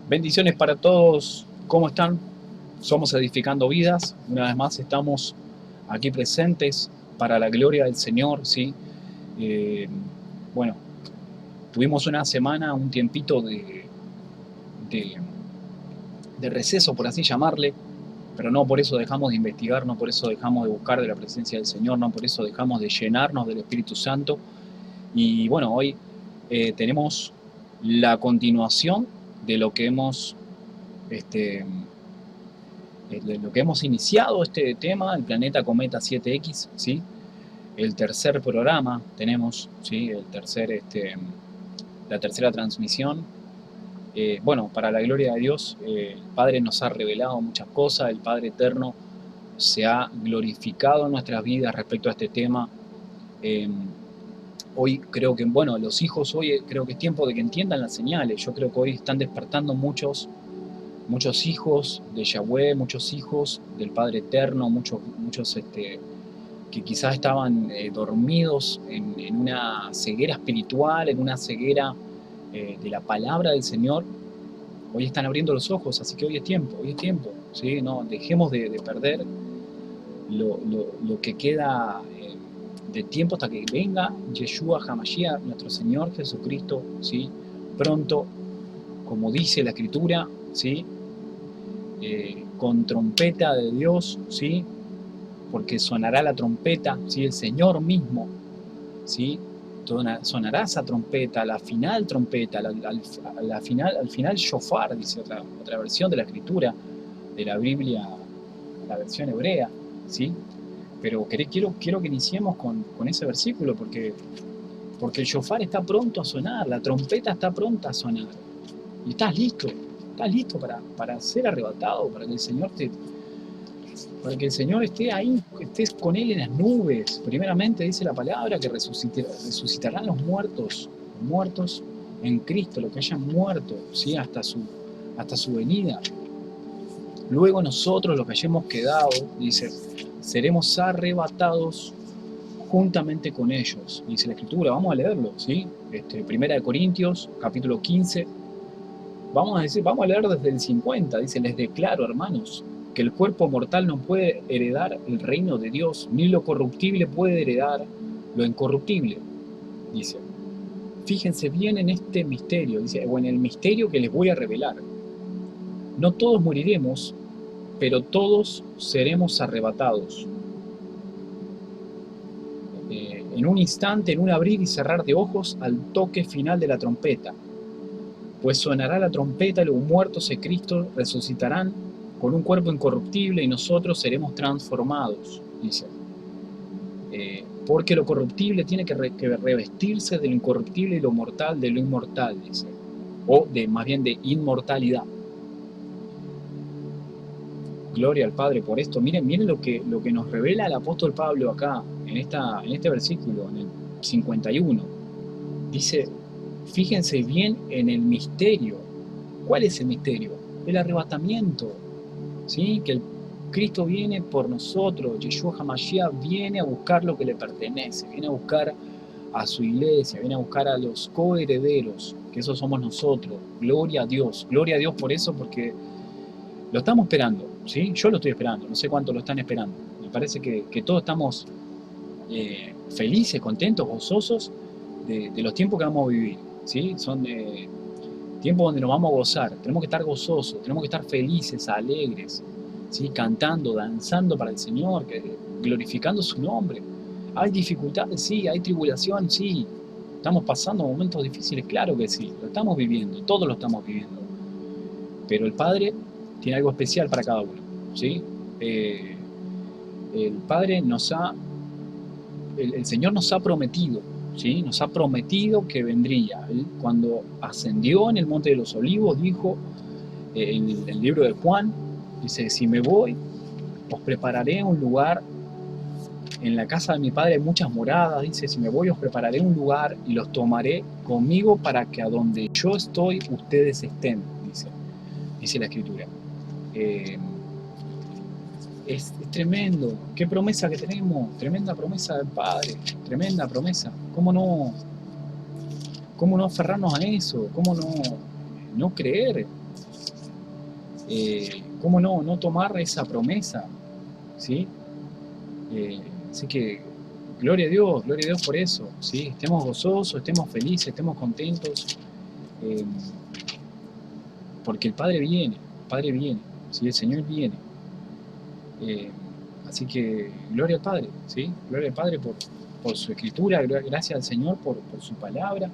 Bendiciones para todos. ¿Cómo están? Somos Edificando Vidas. Una vez más estamos aquí presentes para la gloria del Señor, ¿sí? Eh, bueno, tuvimos una semana, un tiempito de, de receso, por así llamarle, pero no por eso dejamos de investigar, no por eso dejamos de buscar de la presencia del Señor, no por eso dejamos de llenarnos del Espíritu Santo. Y bueno, hoy tenemos la continuación de lo que hemos este, lo que hemos iniciado este tema, el planeta Cometa 7X, ¿sí? El tercer programa tenemos, ¿sí? La tercera transmisión. Bueno, para la gloria de Dios, el Padre nos ha revelado muchas cosas, el Padre Eterno se ha glorificado en nuestras vidas respecto a este tema. Eh, Hoy creo que, bueno, los hijos hoy creo que es tiempo de que entiendan las señales. Yo creo que hoy están despertando muchos hijos de Yahweh, muchos hijos del Padre Eterno, muchos que quizás estaban dormidos en una ceguera espiritual, en una ceguera de la palabra del Señor. Hoy están abriendo los ojos, así que hoy es tiempo, ¿sí? No, dejemos de perder lo que queda de tiempo hasta que venga Yeshua HaMashiach, nuestro Señor Jesucristo, ¿sí? Pronto, como dice la Escritura, ¿sí? Con trompeta de Dios, ¿sí? Porque sonará la trompeta, ¿sí? El Señor mismo, ¿sí? Sonará esa trompeta, la final trompeta, al final shofar, dice otra versión de la Escritura, de la Biblia, la versión hebrea, ¿sí? Pero quiero que iniciemos con ese versículo, porque el shofar está pronto a sonar, la trompeta está pronta a sonar. Y estás listo para ser arrebatado, para que el Señor esté ahí, estés con Él en las nubes. Primeramente dice la palabra que resucitarán los muertos en Cristo, los que hayan muerto, ¿sí? hasta su venida. Luego nosotros, los que hayamos quedado, dice, seremos arrebatados juntamente con ellos, dice la Escritura. Vamos a leerlo, ¿sí? Primera de Corintios, capítulo 15. Vamos a leer desde el 50, dice, les declaro, hermanos, que el cuerpo mortal no puede heredar el reino de Dios, ni lo corruptible puede heredar lo incorruptible, dice. Fíjense bien en este misterio, dice, o en el misterio que les voy a revelar. No todos moriremos, pero todos seremos arrebatados. En un instante, en un abrir y cerrar de ojos, al toque final de la trompeta. Pues sonará la trompeta y los muertos en Cristo resucitarán con un cuerpo incorruptible y nosotros seremos transformados, dice. Porque lo corruptible tiene que revestirse de lo incorruptible y lo mortal de lo inmortal, dice. O más bien de inmortalidad. Gloria al Padre por esto. Miren lo que nos revela el apóstol Pablo acá, en este versículo, en el 51. Dice, fíjense bien en el misterio. ¿Cuál es el misterio? El arrebatamiento, ¿sí? Que el Cristo viene por nosotros, Yeshua HaMashiach viene a buscar lo que le pertenece, viene a buscar a su iglesia, viene a buscar a los coherederos, que esos somos nosotros. Gloria a Dios por eso, porque lo estamos esperando, ¿sí? Yo lo estoy esperando, no sé cuánto lo están esperando. Me parece que todos estamos felices, contentos, gozosos de los tiempos que vamos a vivir, ¿sí? Son tiempos donde nos vamos a gozar, tenemos que estar gozosos, tenemos que estar felices, alegres, ¿sí? Cantando, danzando para el Señor, glorificando su nombre. Hay dificultades, sí, hay tribulación, sí. Estamos pasando momentos difíciles, claro que sí, lo estamos viviendo, todos lo estamos viviendo. Pero el Padre tiene algo especial para cada uno, ¿sí? El Padre el Señor nos ha prometido, ¿sí? Nos ha prometido que vendría. Él, cuando ascendió en el Monte de los Olivos, dijo en el libro de Juan, dice, si me voy, os prepararé un lugar. En la casa de mi Padre hay muchas moradas, dice, si me voy os prepararé un lugar y los tomaré conmigo para que a donde yo estoy, ustedes estén, dice la Escritura. Es tremendo. Qué promesa que tenemos. Tremenda promesa del Padre. Tremenda promesa. ¿Cómo no aferrarnos a eso? ¿Cómo no creer? ¿cómo no tomar esa promesa? ¿Sí? Así que gloria a Dios por eso, ¿sí? Estemos gozosos, estemos felices, estemos contentos, eh, porque el Padre viene, ¿sí? El Señor viene. Eh, Así que gloria al Padre, ¿sí? Gloria al Padre por su escritura, gracias al Señor por su palabra,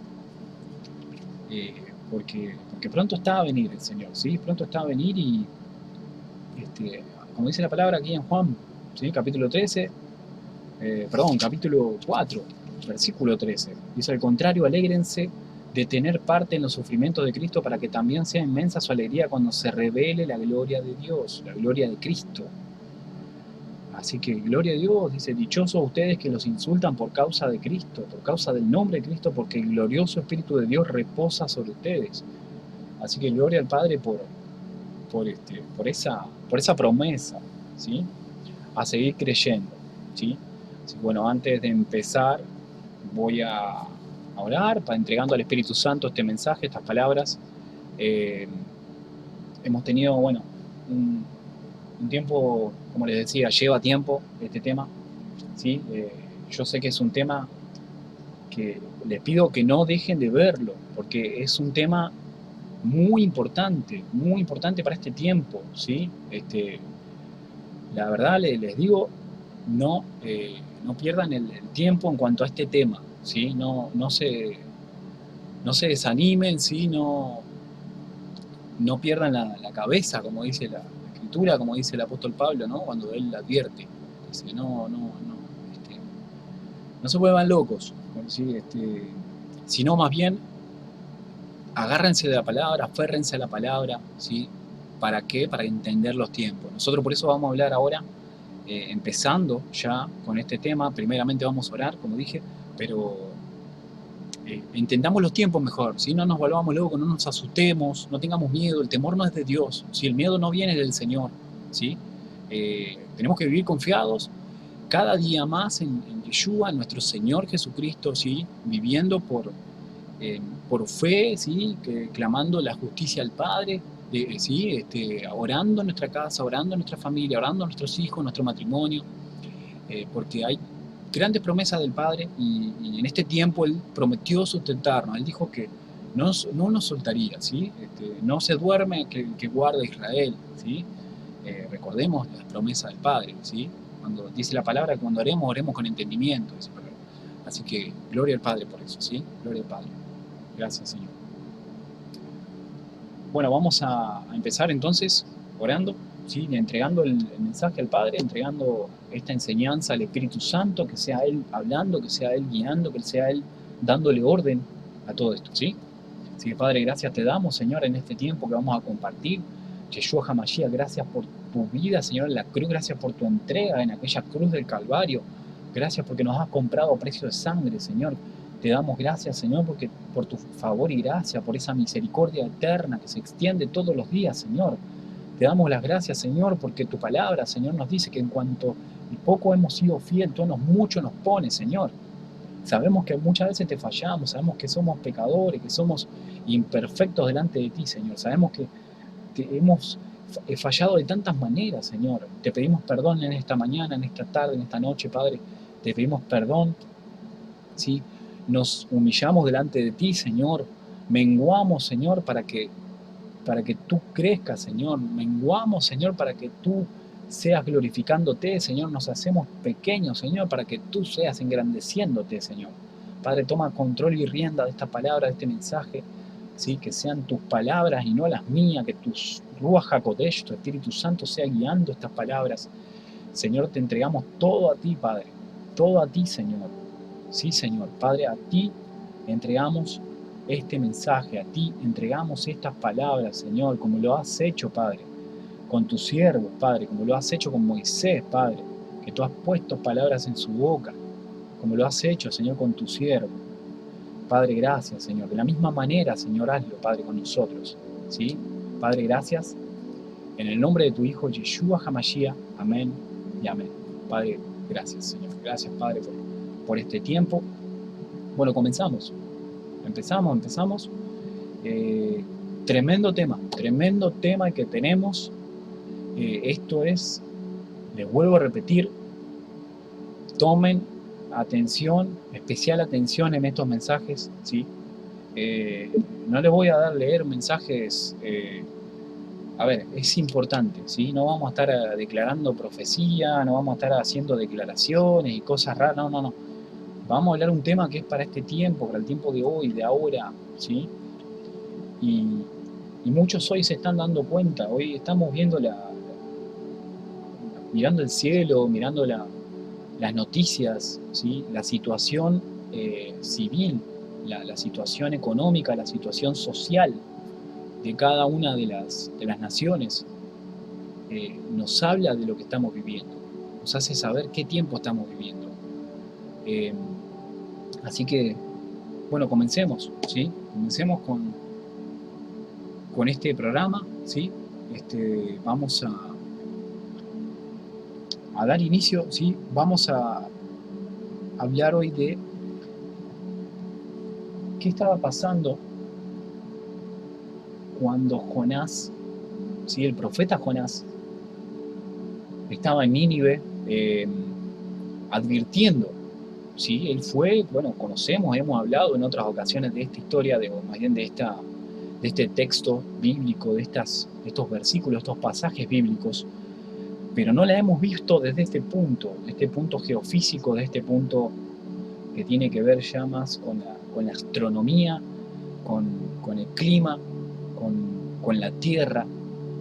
eh, porque pronto está a venir el Señor, ¿sí? Pronto está a venir y, como dice la palabra aquí en Juan, ¿sí? Capítulo 13, capítulo 4, versículo 13. Dice: al contrario, alégrense de tener parte en los sufrimientos de Cristo, para que también sea inmensa su alegría cuando se revele la gloria de Dios, la gloria de Cristo. Así que gloria a Dios, dice: dichosos ustedes que los insultan por causa de Cristo, por causa del nombre de Cristo, porque el glorioso Espíritu de Dios reposa sobre ustedes. Así que gloria al Padre por esa promesa, ¿sí? A seguir creyendo, ¿sí? Así que bueno, antes de empezar voy a orar, entregando al Espíritu Santo este mensaje, estas palabras. Eh, Hemos tenido, bueno, un tiempo, como les decía, lleva tiempo este tema, ¿sí? Yo sé que es un tema que les pido que no dejen de verlo, porque es un tema muy importante para este tiempo, ¿sí? La verdad les digo, no pierdan el tiempo en cuanto a este tema, ¿sí? No se desanimen, ¿sí? No pierdan la cabeza, como dice la Escritura, como dice el apóstol Pablo, ¿no? Cuando él advierte, dice: no se vuelvan locos, ¿sí? Sino más bien agárrense de la palabra, aférrense a la palabra, ¿sí? ¿Para qué? Para entender los tiempos. Nosotros por eso vamos a hablar ahora, empezando ya con este tema. Primeramente vamos a orar, como dije, pero entendamos los tiempos mejor, ¿sí? No nos volvamos locos, no nos asustemos, no tengamos miedo. El temor no es de Dios, ¿sí? El miedo no viene del Señor, ¿sí? Tenemos que vivir confiados cada día más en Yeshua, en nuestro Señor Jesucristo, ¿sí? Viviendo por fe, ¿sí? Clamando la justicia al Padre, ¿sí? Orando en nuestra casa, orando en nuestra familia, orando a nuestros hijos, nuestro matrimonio, porque hay grandes promesas del Padre, y en este tiempo Él prometió sustentarnos. Él dijo que no nos soltaría, ¿sí? No se duerme que guarda Israel, ¿sí? Recordemos las promesas del Padre, ¿sí? Cuando dice la palabra que cuando oremos con entendimiento. Así que gloria al Padre por eso, ¿sí? Gloria al Padre. Gracias, Señor. Bueno, vamos a empezar entonces orando, ¿sí? Entregando el mensaje al Padre, entregando esta enseñanza al Espíritu Santo, que sea Él hablando, que sea Él guiando, que sea Él dándole orden a todo esto, ¿sí? Así que, Padre, gracias te damos, Señor, en este tiempo que vamos a compartir. Yeshua HaMashiach, gracias por tu vida, Señor, en la cruz, gracias por tu entrega en aquella cruz del Calvario, gracias porque nos has comprado a precio de sangre, Señor. Te damos gracias, Señor, porque por tu favor y gracia, por esa misericordia eterna que se extiende todos los días, Señor. Te damos las gracias, Señor, porque tu palabra, Señor, nos dice que en cuanto poco hemos sido fiel, tú mucho nos pones, Señor. Sabemos que muchas veces te fallamos, sabemos que somos pecadores, que somos imperfectos delante de ti, Señor. Sabemos que te hemos fallado de tantas maneras, Señor. Te pedimos perdón en esta mañana, en esta tarde, en esta noche, Padre. Te pedimos perdón, ¿sí? Nos humillamos delante de ti, Señor. Menguamos, Señor, para que tú crezcas, Señor. Menguamos, Señor, para que tú seas glorificándote, Señor. Nos hacemos pequeños, Señor, para que tú seas engrandeciéndote, Señor. Padre, toma control y rienda de esta palabra, de este mensaje, ¿sí? Que sean tus palabras y no las mías, que tu Ruach HaKodesh, tu Espíritu Santo, sea guiando estas palabras. Señor, te entregamos todo a ti, Padre, todo a ti, Señor. Sí, Señor, Padre, a ti entregamos este mensaje, a ti entregamos estas palabras, Señor, como lo has hecho, Padre, con tu siervo, Padre, como lo has hecho con Moisés, Padre, que tú has puesto palabras en su boca, como lo has hecho, Señor, con tu siervo. Padre, gracias, Señor. De la misma manera, Señor, hazlo, Padre, con nosotros, ¿sí? Padre, gracias. En el nombre de tu Hijo, Yeshua HaMashiach, amén y amén. Padre, gracias, Señor. Gracias, Padre, por este tiempo. Bueno, comenzamos. Empezamos. tremendo tema que tenemos. Esto es, les vuelvo a repetir, tomen atención, especial atención en estos mensajes, ¿sí? No les voy a dar leer mensajes, a ver, es importante, ¿sí? No vamos a estar declarando profecía, no vamos a estar haciendo declaraciones y cosas raras, no. Vamos a hablar un tema que es para este tiempo, para el tiempo de hoy, de ahora, ¿sí? Y muchos hoy se están dando cuenta, hoy estamos viendo mirando el cielo, mirando las noticias, ¿sí? La situación civil, la situación económica, la situación social de cada una de las naciones, nos habla de lo que estamos viviendo, nos hace saber qué tiempo estamos viviendo. Así que, bueno, comencemos, ¿sí? Comencemos con este programa, ¿sí? Vamos a dar inicio, ¿sí? Vamos a hablar hoy de qué estaba pasando cuando Jonás, ¿sí? El profeta Jonás, estaba en Nínive advirtiendo, ¿sí? Él fue, bueno, conocemos, hemos hablado en otras ocasiones de esta historia, o más bien de este texto bíblico, de estos versículos, estos pasajes bíblicos, pero no la hemos visto desde este punto geofísico, de este punto que tiene que ver ya más con la astronomía, con el clima, con la tierra,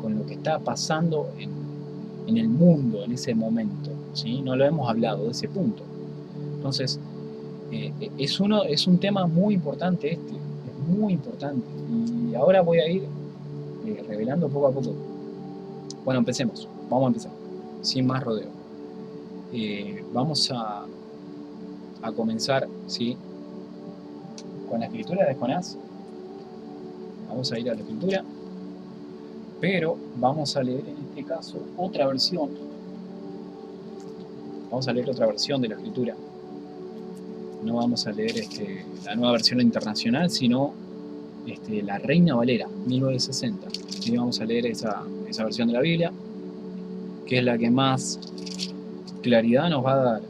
con lo que está pasando en el mundo en ese momento, ¿sí? No lo hemos hablado de ese punto. Entonces, es un tema muy importante es muy importante. Y ahora voy a ir revelando poco a poco. Bueno, vamos a empezar, sin más rodeo. Vamos a comenzar, ¿sí? Con la escritura de Jonás. Vamos a ir a la escritura, pero vamos a leer en este caso otra versión. Vamos a leer otra versión de la escritura. No vamos a leer la nueva versión internacional, sino la Reina Valera, 1960. ¿Sí? Vamos a leer esa versión de la Biblia, que es la que más claridad nos va a dar.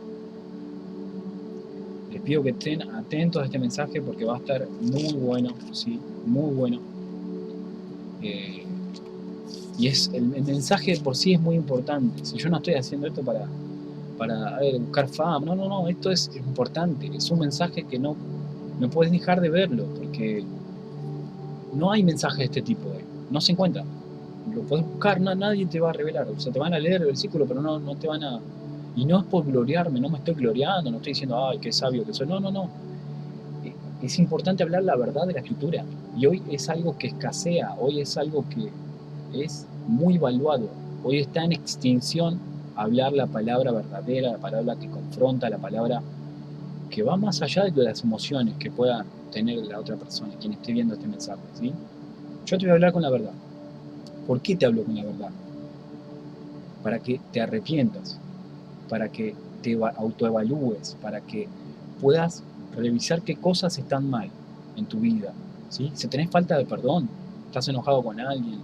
Les pido que estén atentos a este mensaje porque va a estar muy bueno, ¿sí? Muy bueno. Y el mensaje por sí es muy importante. Si yo no estoy haciendo esto para buscar fama, no, esto es importante. Es un mensaje que no puedes dejar de verlo, porque no hay mensaje de este tipo, no se encuentra. Lo puedes buscar, nadie te va a revelar. O sea, te van a leer el versículo, pero no te van a... Y no es por gloriarme, no me estoy gloriando, no estoy diciendo, ay, qué sabio que soy. No. Es importante hablar la verdad de la escritura. Y hoy es algo que escasea, hoy es algo que es muy valuado. Hoy está en extinción hablar la palabra verdadera, la palabra que confronta, la palabra que va más allá de las emociones que pueda tener la otra persona, quien esté viendo este mensaje, ¿sí? Yo te voy a hablar con la verdad. ¿Por qué te hablo con la verdad? Para que te arrepientas, para que te autoevalúes, para que puedas revisar qué cosas están mal en tu vida, ¿sí? Si tenés falta de perdón, estás enojado con alguien,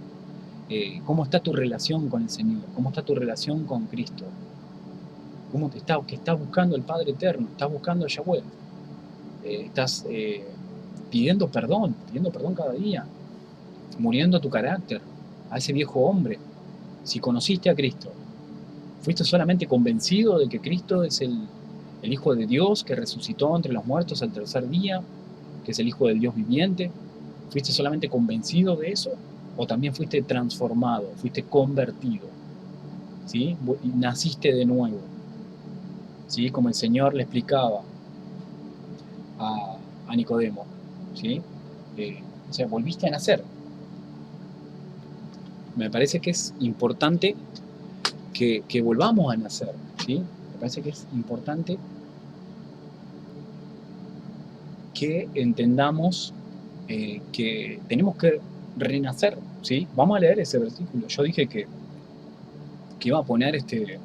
¿cómo está tu relación con el Señor? ¿Cómo está tu relación con Cristo? ¿Cómo que estás buscando el Padre Eterno? ¿Estás buscando a Yahweh? ¿Estás pidiendo perdón cada día? Muriendo a tu carácter, a ese viejo hombre. Si conociste a Cristo, ¿fuiste solamente convencido de que Cristo es el Hijo de Dios que resucitó entre los muertos al tercer día, que es el Hijo del Dios viviente? ¿Fuiste solamente convencido de eso? ¿O también fuiste transformado, fuiste convertido? ¿Sí? Y naciste de nuevo, ¿sí? Como el Señor le explicaba a Nicodemo, ¿sí? O sea, volviste a nacer. Me parece que es importante que volvamos a nacer, ¿sí? Me parece que es importante que entendamos que tenemos que renacer, ¿sí? Vamos a leer ese versículo. Yo dije que iba a poner que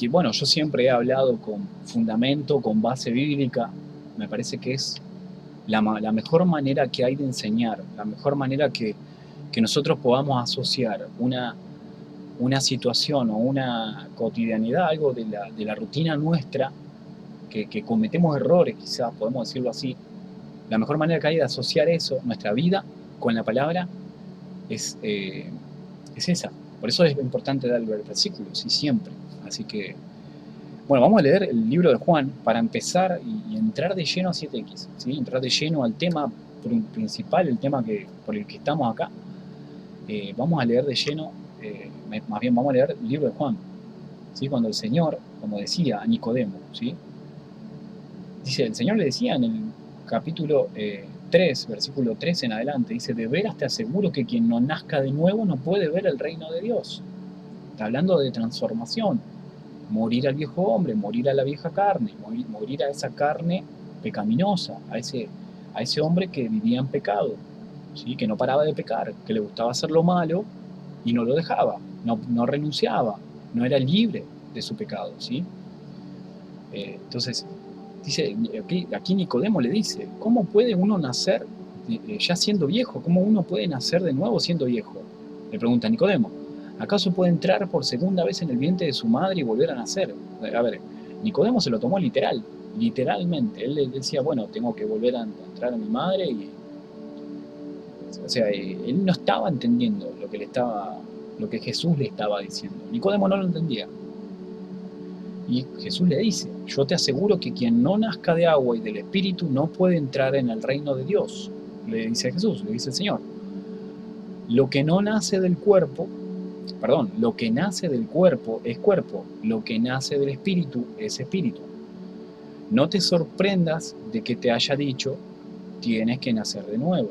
bueno, yo siempre he hablado con fundamento, con base bíblica. Me parece que es la mejor manera que hay de enseñar, la mejor manera que nosotros podamos asociar una situación o una cotidianidad, algo de la rutina nuestra, que cometemos errores, quizás podemos decirlo así, la mejor manera que hay de asociar eso, nuestra vida, con la palabra, es esa. Por eso es importante dar versículos, y siempre. Así que, bueno, vamos a leer el libro de Juan para empezar y entrar de lleno a 7X, ¿sí? Entrar de lleno al tema principal, el tema por el que estamos acá. Vamos a leer de lleno, más bien vamos a leer el libro de Juan, ¿sí? Cuando el Señor, como decía a Nicodemo, ¿sí? Dice, el Señor le decía en el capítulo 3, versículo 3 en adelante, dice, de veras te aseguro que quien no nazca de nuevo no puede ver el reino de Dios. Está hablando de transformación, morir al viejo hombre, morir a la vieja carne, morir a esa carne pecaminosa, a ese hombre que vivía en pecado, ¿sí? Que no paraba de pecar, que le gustaba hacer lo malo y no lo dejaba, no renunciaba, no era libre de su pecado, ¿sí? Entonces, dice, aquí Nicodemo le dice, ¿cómo puede uno nacer ya siendo viejo? ¿Cómo uno puede nacer de nuevo siendo viejo? Le pregunta Nicodemo. ¿Acaso puede entrar por segunda vez en el vientre de su madre y volver a nacer? A ver, Nicodemo se lo tomó literalmente. Él decía, bueno, tengo que volver a entrar a mi madre o sea, él no estaba entendiendo lo que Jesús le estaba diciendo. Nicodemo no lo entendía. Y Jesús le dice, yo te aseguro que quien no nazca de agua y del Espíritu no puede entrar en el reino de Dios. Le dice Jesús, le dice el Señor. Lo que nace del cuerpo es cuerpo, lo que nace del Espíritu es espíritu. No te sorprendas de que te haya dicho, tienes que nacer de nuevo.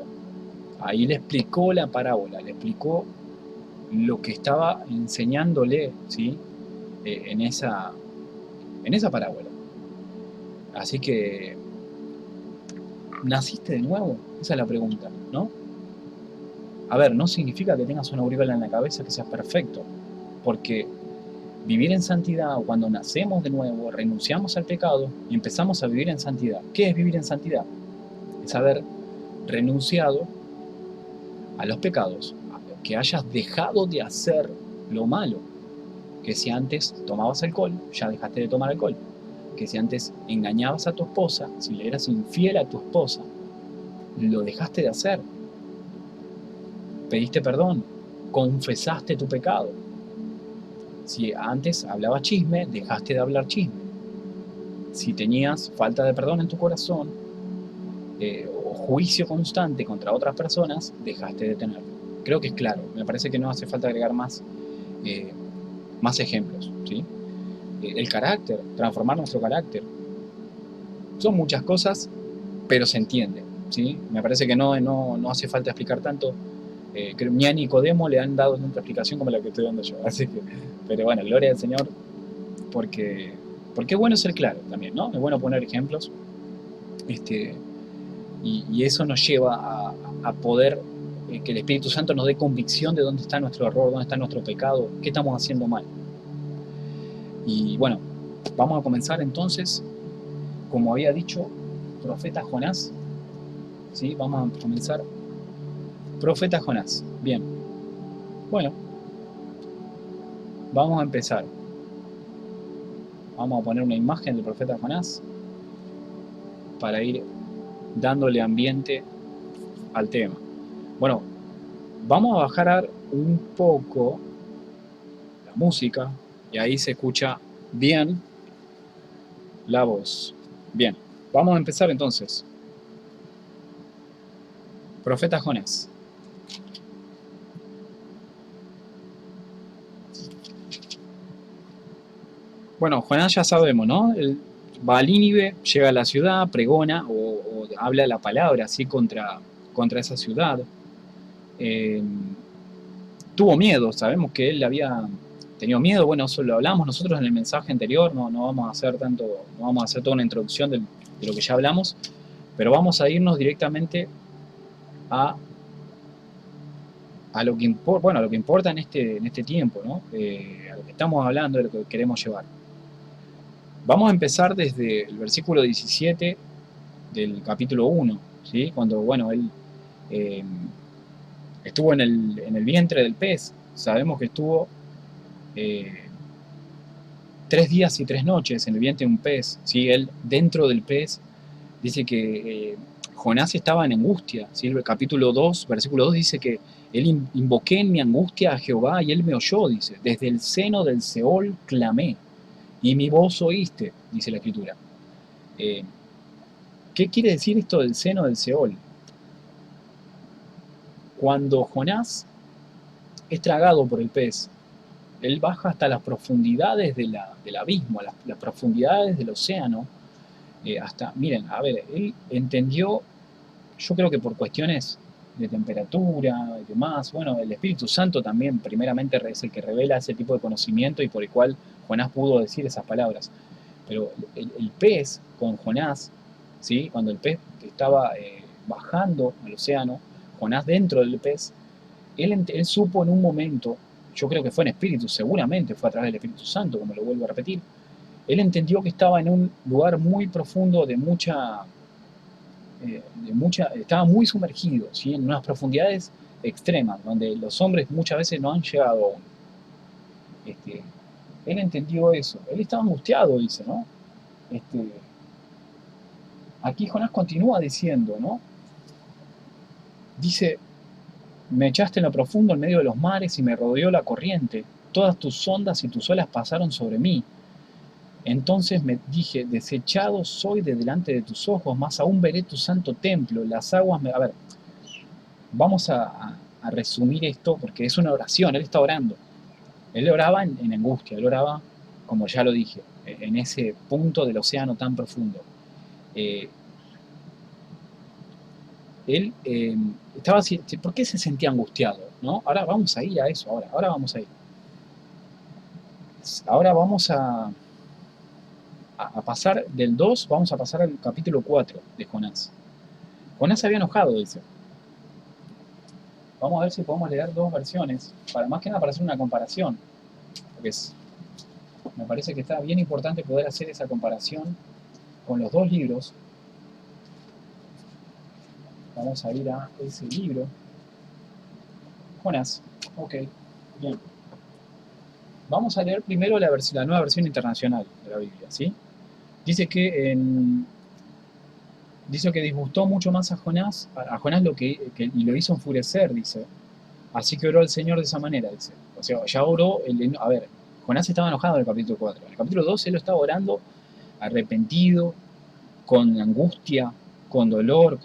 Ahí le explicó la parábola, le explicó lo que estaba enseñándole, ¿sí? en esa parábola. Así que, ¿naciste de nuevo? Esa es la pregunta, ¿no? A ver, no significa que tengas una aurícula en la cabeza que seas perfecto, porque vivir en santidad, o cuando nacemos de nuevo, renunciamos al pecado y empezamos a vivir en santidad. ¿Qué es vivir en santidad? Es haber renunciado a los pecados, que hayas dejado de hacer lo malo, que si antes tomabas alcohol, ya dejaste de tomar alcohol, que si antes engañabas a tu esposa, si le eras infiel a tu esposa, lo dejaste de hacer. Pediste perdón, confesaste tu pecado. Si antes hablabas chisme, dejaste de hablar chisme. Si tenías falta de perdón en tu corazón o juicio constante contra otras personas, dejaste de tenerlo. Creo que es claro, me parece que no hace falta agregar más ejemplos, ¿sí? El carácter, transformar nuestro carácter. Son muchas cosas, pero se entiende, ¿sí? Me parece que no hace falta explicar tanto. Ni a Nicodemo le han dado tanta explicación como la que estoy dando yo. Así que, pero bueno, gloria al Señor, porque es bueno ser claro también, ¿no? Es bueno poner ejemplos. Y eso nos lleva a poder que el Espíritu Santo nos dé convicción de dónde está nuestro error, dónde está nuestro pecado, qué estamos haciendo mal. Y bueno, vamos a comenzar entonces, como había dicho, profeta Jonás, ¿sí? Vamos a comenzar. Profeta Jonás. Bien. Bueno, vamos a empezar. Vamos a poner una imagen del profeta Jonás para ir dándole ambiente al tema. Bueno, vamos a bajar un poco la música y ahí se escucha bien la voz. Bien, vamos a empezar entonces. Profeta Jonás. Bueno, Jonás ya sabemos, ¿no? Él va a Nínive, llega a la ciudad, pregona o habla la palabra así contra esa ciudad. Tuvo miedo, sabemos que él había tenido miedo, bueno, eso lo hablamos nosotros en el mensaje anterior, no vamos a hacer toda una introducción de lo que ya hablamos, pero vamos a irnos directamente a lo que importa en este tiempo, ¿no? A lo que estamos hablando, de lo que queremos llevar. Vamos a empezar desde el versículo 17 del capítulo 1. ¿sí? Cuando, bueno, él eh, estuvo en el vientre del pez, sabemos que estuvo eh, 3 días y 3 noches en el vientre de un pez, ¿sí? Él dentro del pez dice que Jonás estaba en angustia, ¿sí? El capítulo 2, versículo 2 dice que él invoqué en mi angustia a Jehová y él me oyó, dice, desde el seno del Seol clamé y mi voz oíste, dice la escritura. Eh, ¿Qué quiere decir esto del seno del Seol? Cuando Jonás es tragado por el pez, él baja hasta las profundidades del abismo, las profundidades del océano, hasta, miren, a ver, él entendió, yo creo que por cuestiones de temperatura y demás, bueno, el Espíritu Santo también primeramente es el que revela ese tipo de conocimiento y por el cual Jonás pudo decir esas palabras. Pero el pez con Jonás, ¿sí? Cuando el pez estaba bajando al océano, Jonás dentro del pez, él supo en un momento, yo creo que fue en espíritu, seguramente fue a través del Espíritu Santo, como lo vuelvo a repetir, él entendió que estaba en un lugar muy profundo estaba muy sumergido, ¿sí? En unas profundidades extremas, donde los hombres muchas veces no han llegado aún. Este, él entendió eso, él estaba angustiado, dice, ¿no? Este, Aquí Jonás continúa diciendo, ¿no? Dice, me echaste en lo profundo en medio de los mares y me rodeó la corriente. Todas tus ondas y tus olas pasaron sobre mí. Entonces me dije, desechado soy de delante de tus ojos, más aún veré tu santo templo. Las aguas me... A ver, vamos a resumir esto porque es una oración, él está orando. Él oraba en angustia, él oraba, como ya lo dije, en ese punto del océano tan profundo. Eh, Él estaba así, ¿por qué se sentía angustiado? ¿No? Ahora vamos a ir a eso, ahora vamos a ir. Ahora vamos a pasar del 2, vamos a pasar al capítulo 4 de Jonás. Jonás se había enojado, dice. Vamos a ver si podemos leer dos versiones, para más que nada para hacer una comparación, porque me parece que está bien importante poder hacer esa comparación con los dos libros. Vamos a ir a ese libro. Jonás, ok, bien. Vamos a leer primero la nueva versión internacional de la Biblia, ¿sí? Dice dice que disgustó mucho más a Jonás y lo hizo enfurecer, dice. Así que oró al Señor de esa manera, dice. O sea, ya oró, a ver, Jonás estaba enojado en el capítulo 4. En el capítulo 2 él lo estaba orando arrepentido, con angustia, con dolor,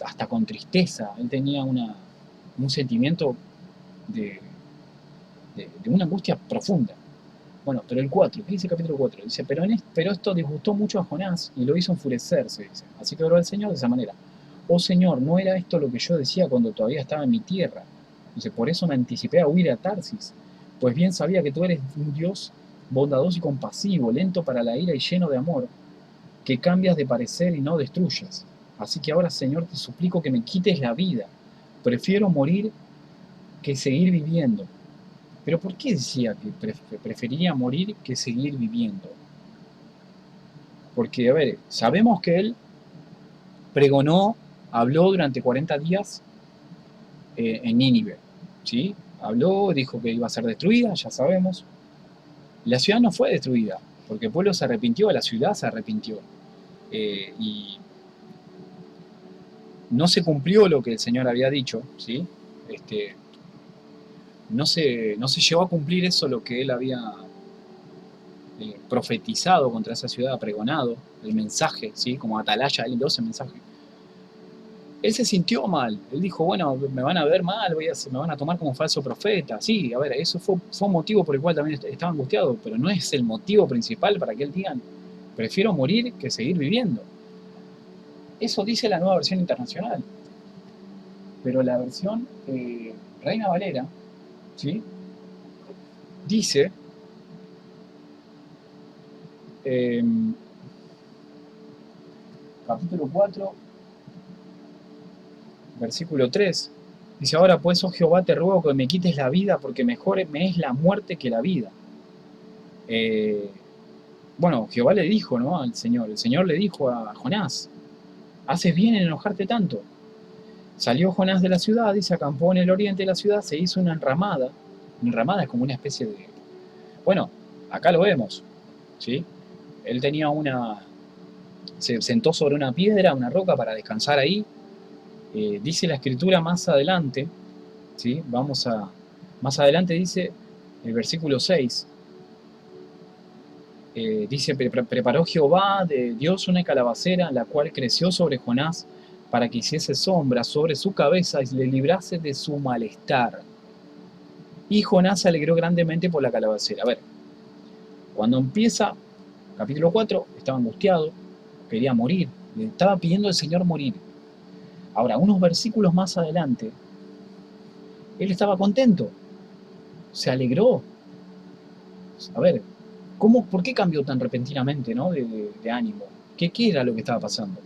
hasta con tristeza. Él tenía un sentimiento de, de una angustia profunda. Bueno, pero el 4, ¿qué dice el capítulo 4? Dice, pero esto disgustó mucho a Jonás y lo hizo enfurecerse, dice. Así que oró al Señor de esa manera. Oh Señor, ¿no era esto lo que yo decía cuando todavía estaba en mi tierra? Dice, por eso me anticipé a huir a Tarsis, pues bien sabía que tú eres un Dios bondadoso y compasivo, lento para la ira y lleno de amor, que cambias de parecer y no destruyes. Así que ahora, Señor, te suplico que me quites la vida. Prefiero morir que seguir viviendo. Pero ¿por qué decía que preferiría morir que seguir viviendo? Porque, a ver, sabemos que él pregonó, habló durante 40 días en Nínive, ¿sí? Habló, dijo que iba a ser destruida, ya sabemos. La ciudad no fue destruida, porque el pueblo se arrepintió, la ciudad se arrepintió. Y no se cumplió lo que el Señor había dicho, ¿sí? No se llevó a cumplir eso lo que él había profetizado contra esa ciudad, pregonado, el mensaje, ¿sí? Como atalaya, él dio ese mensaje. Él se sintió mal, él dijo, bueno, me van a ver mal, me van a tomar como falso profeta. Sí, a ver, eso fue un motivo por el cual también estaba angustiado, pero no es el motivo principal para que él diga, prefiero morir que seguir viviendo. Eso dice la nueva versión internacional. Pero la versión Reina Valera, ¿sí? Dice, capítulo 4, versículo 3, dice, ahora pues, oh Jehová, te ruego que me quites la vida, porque mejor me es la muerte que la vida. Bueno, Jehová le dijo, ¿no? Al Señor, el Señor le dijo a Jonás, haces bien en enojarte tanto. Salió Jonás de la ciudad y se acampó en el oriente de la ciudad, se hizo una enramada. Una enramada es como una especie de... Bueno, acá lo vemos, ¿sí? Él tenía una... Se sentó sobre una piedra, una roca para descansar ahí. Dice la escritura más adelante, ¿sí? Vamos a... Más adelante dice el versículo 6, dice, preparó Jehová de Dios una calabacera, la cual creció sobre Jonás para que hiciese sombra sobre su cabeza y le librase de su malestar. Y Jonás se alegró grandemente por la calabacera. A ver, cuando empieza capítulo 4, estaba angustiado, quería morir, le estaba pidiendo al Señor morir. Ahora, unos versículos más adelante, él estaba contento, se alegró. A ver, ¿por qué cambió tan repentinamente, ¿no? de ánimo? ¿Qué era lo que estaba pasando?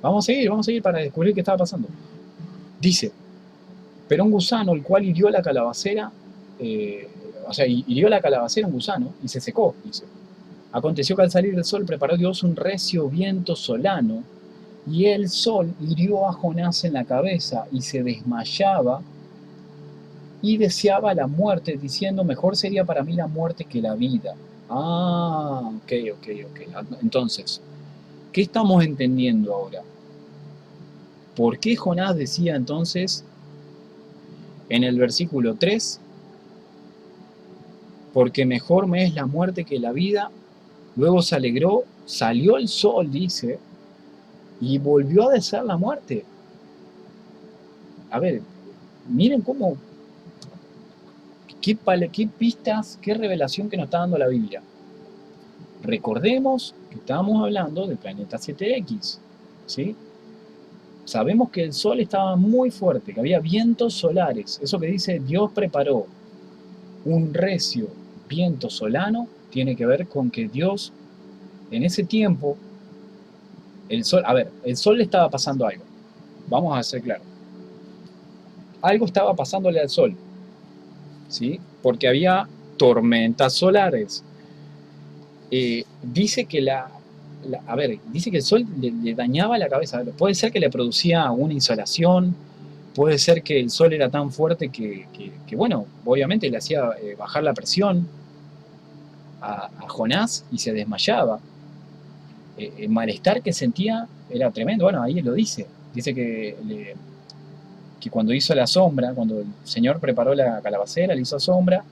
Vamos a seguir para descubrir qué estaba pasando. Dice, pero un gusano, el cual hirió la calabacera, hirió la calabacera un gusano y se secó, dice. Aconteció que al salir del sol preparó Dios un recio viento solano, y el sol hirió a Jonás en la cabeza y se desmayaba y deseaba la muerte, diciendo, mejor sería para mí la muerte que la vida. Ok. Entonces, ¿qué estamos entendiendo ahora? ¿Por qué Jonás decía entonces en el versículo 3, porque mejor me es la muerte que la vida? Luego se alegró, salió el sol, dice, y volvió a desear la muerte. A ver, miren qué pistas, qué revelación que nos está dando la Biblia. Recordemos que estábamos hablando del planeta 7X, ¿sí? Sabemos que el sol estaba muy fuerte, que había vientos solares. Eso que dice Dios preparó un recio viento solano tiene que ver con que Dios en ese tiempo, el sol le estaba pasando algo. Vamos a ser claros. Algo estaba pasándole al sol, ¿sí? Porque había tormentas solares. Dice que dice que el sol le dañaba la cabeza. Puede ser que le producía una insolación, puede ser que el sol era tan fuerte que bueno, obviamente le hacía bajar la presión a Jonás y se desmayaba. El malestar que sentía era tremendo. Bueno, ahí lo dice. Dice que cuando hizo la sombra, cuando el Señor preparó la calabacera, le hizo sombra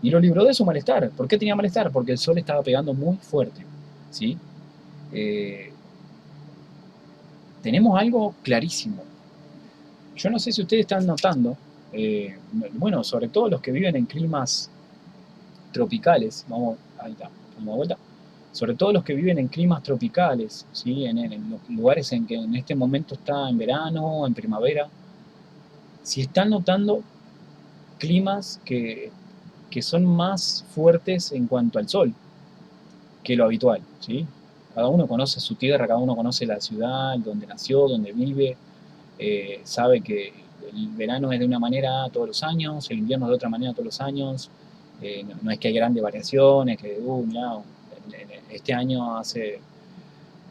y lo libró de su malestar. ¿Por qué tenía malestar? Porque el sol estaba pegando muy fuerte, ¿sí? Tenemos algo clarísimo. Yo no sé si ustedes están notando, bueno, sobre todo los que viven en climas tropicales, ahí está, vamos de vuelta, sobre todo los que viven en climas tropicales, ¿sí? En los lugares en que en este momento está en verano, en primavera, si están notando climas que son más fuertes en cuanto al sol que lo habitual, ¿sí? Cada uno conoce su tierra, cada uno conoce la ciudad, donde nació, donde vive, sabe que el verano es de una manera todos los años, el invierno es de otra manera todos los años, no es que hay grandes variaciones, que mirá, este año hace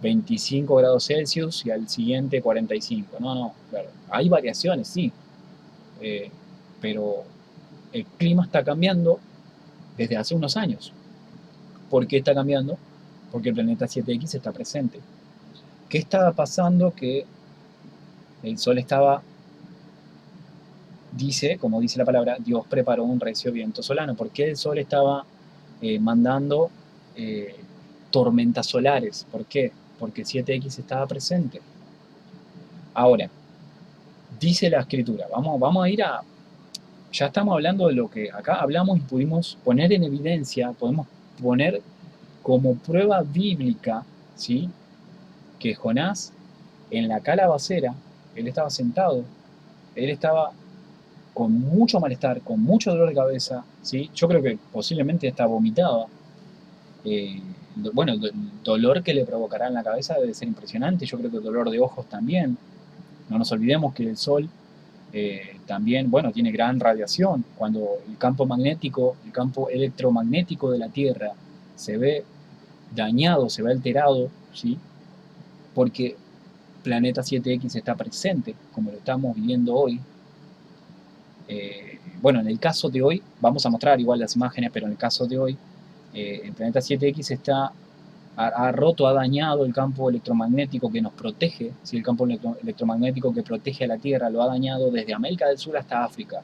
25 grados Celsius y al siguiente 45, no, claro, hay variaciones, sí, pero el clima está cambiando desde hace unos años. ¿Por qué está cambiando? Porque el planeta 7X está presente. ¿Qué estaba pasando? Que el sol estaba, como dice la palabra, Dios preparó un recio viento solano. ¿Por qué el sol estaba mandando tormentas solares? ¿Por qué? Porque el 7X estaba presente. Ahora, dice la escritura, vamos a ir a... Ya estamos hablando de lo que acá hablamos y pudimos poner en evidencia, podemos poner como prueba bíblica, ¿sí? Que Jonás en la calabacera, él estaba sentado, él estaba con mucho malestar, con mucho dolor de cabeza, ¿sí? Yo creo que posiblemente hasta vomitaba. Bueno, el dolor que le provocará en la cabeza debe ser impresionante, yo creo que el dolor de ojos también. No nos olvidemos que el sol también, bueno, tiene gran radiación. Cuando el campo magnético, el campo electromagnético de la Tierra se ve dañado, se ve alterado, ¿sí? Porque planeta 7X está presente, como lo estamos viviendo hoy. Bueno, en el caso de hoy, vamos a mostrar igual las imágenes, pero en el caso de hoy, el planeta 7X ha roto, ha dañado el campo electromagnético que nos protege, ¿sí? El campo electromagnético que protege a la Tierra lo ha dañado desde América del Sur hasta África.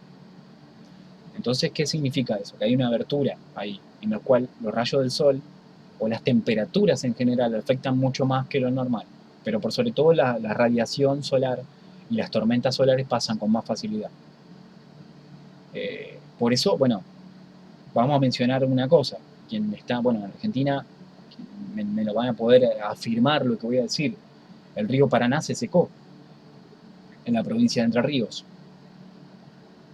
Entonces, ¿qué significa eso? Que hay una abertura ahí, en la cual los rayos del Sol o las temperaturas en general afectan mucho más que lo normal, pero por sobre todo la radiación solar y las tormentas solares pasan con más facilidad. Por eso, bueno, vamos a mencionar una cosa. Quien está, bueno, en Argentina me lo van a poder afirmar lo que voy a decir. El río Paraná se secó en la provincia de Entre Ríos.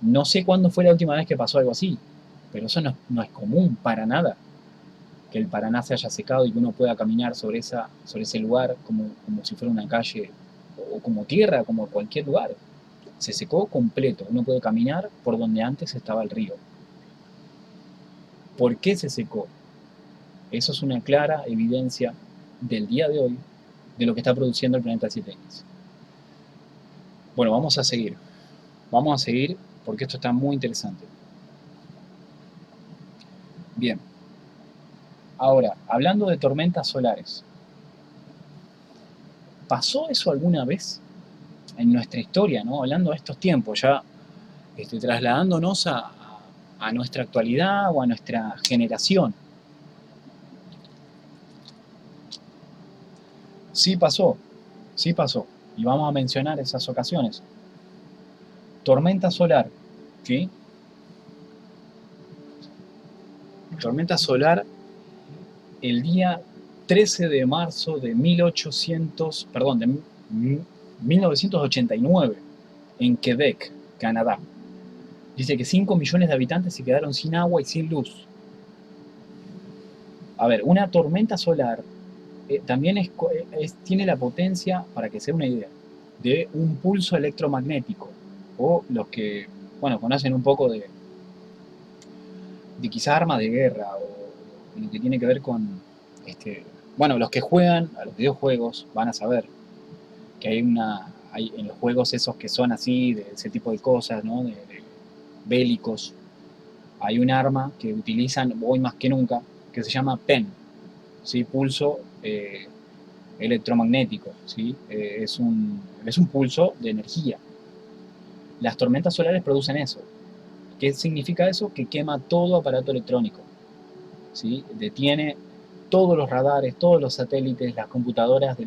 No sé cuándo fue la última vez que pasó algo así, pero eso no es común para nada, que el Paraná se haya secado y que uno pueda caminar sobre ese lugar como si fuera una calle o como tierra, como cualquier lugar. Se secó completo, uno puede caminar por donde antes estaba el río. ¿Por qué se secó? Eso es una clara evidencia del día de hoy de lo que está produciendo el planeta 7X. Bueno, vamos a seguir porque esto está muy interesante. Bien, ahora, hablando de tormentas solares, ¿pasó eso alguna vez en nuestra historia, ¿no? Hablando de estos tiempos, ya trasladándonos a nuestra actualidad o a nuestra generación? Sí pasó, y vamos a mencionar esas ocasiones. Tormenta solar, ¿sí? Tormenta solar el día 13 de marzo de 1989 en Quebec, Canadá. Dice que 5 millones de habitantes se quedaron sin agua y sin luz. A ver, una tormenta solar también tiene la potencia, para que se dé una idea, de un pulso electromagnético, o los que, bueno, conocen un poco de quizá armas de guerra, o lo que tiene que ver con, bueno, los que juegan a los videojuegos van a saber que hay en los juegos esos que son así, de ese tipo de cosas, ¿no? De bélicos, hay un arma que utilizan hoy más que nunca, que se llama PEM, ¿sí? Pulso electromagnético, ¿sí? Es un pulso de energía. Las tormentas solares producen eso. ¿Qué significa eso? Que quema todo aparato electrónico, ¿sí? Detiene todos los radares, todos los satélites, las computadoras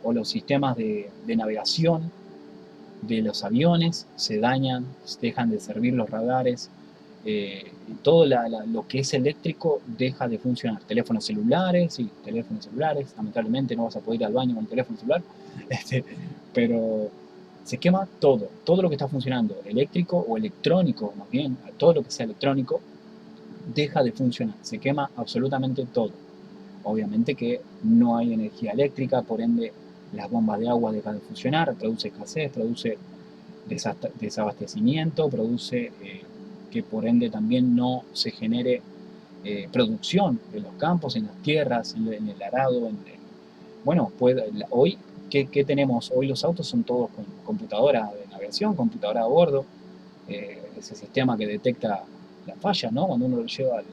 o los sistemas de navegación de los aviones, se dañan, dejan de servir los radares, todo lo que es eléctrico deja de funcionar. Teléfonos celulares, sí, teléfonos celulares, lamentablemente no vas a poder ir al baño con el teléfono celular, pero se quema todo lo que está funcionando, eléctrico o electrónico, más bien, todo lo que sea electrónico, deja de funcionar, se quema absolutamente todo. Obviamente que no hay energía eléctrica, por ende las bombas de agua dejan de funcionar, produce escasez, produce desabastecimiento, produce que por ende también no se genere producción en los campos, en las tierras, en el arado. Bueno, hoy, ¿qué tenemos? Hoy los autos son todos con computadora de navegación, computadora a bordo, ese sistema que detecta la falla, ¿no? Cuando uno lo lleva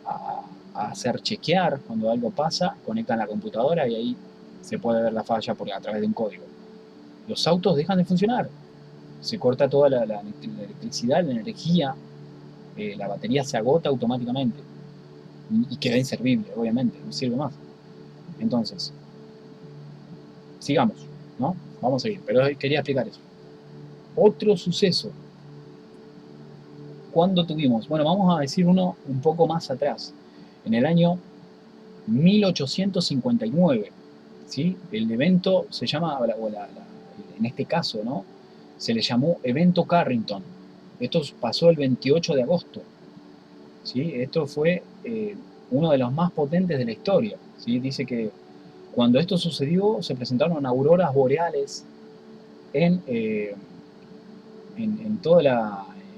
a hacer chequear, cuando algo pasa, conectan la computadora y ahí se puede ver la falla a través de un código. Los autos dejan de funcionar, se corta toda la electricidad, la energía, la batería se agota automáticamente y queda inservible, obviamente, no sirve más. Entonces, sigamos, ¿no? Vamos a seguir, pero quería explicar eso. Otro suceso. ¿Cuándo tuvimos? Bueno, vamos a decir uno un poco más atrás. En el año 1859, ¿sí? El evento se llama, en este caso, ¿no? Se le llamó Evento Carrington. Esto pasó el 28 de agosto, ¿sí? Esto fue uno de los más potentes de la historia, ¿sí? Dice que cuando esto sucedió se presentaron auroras boreales en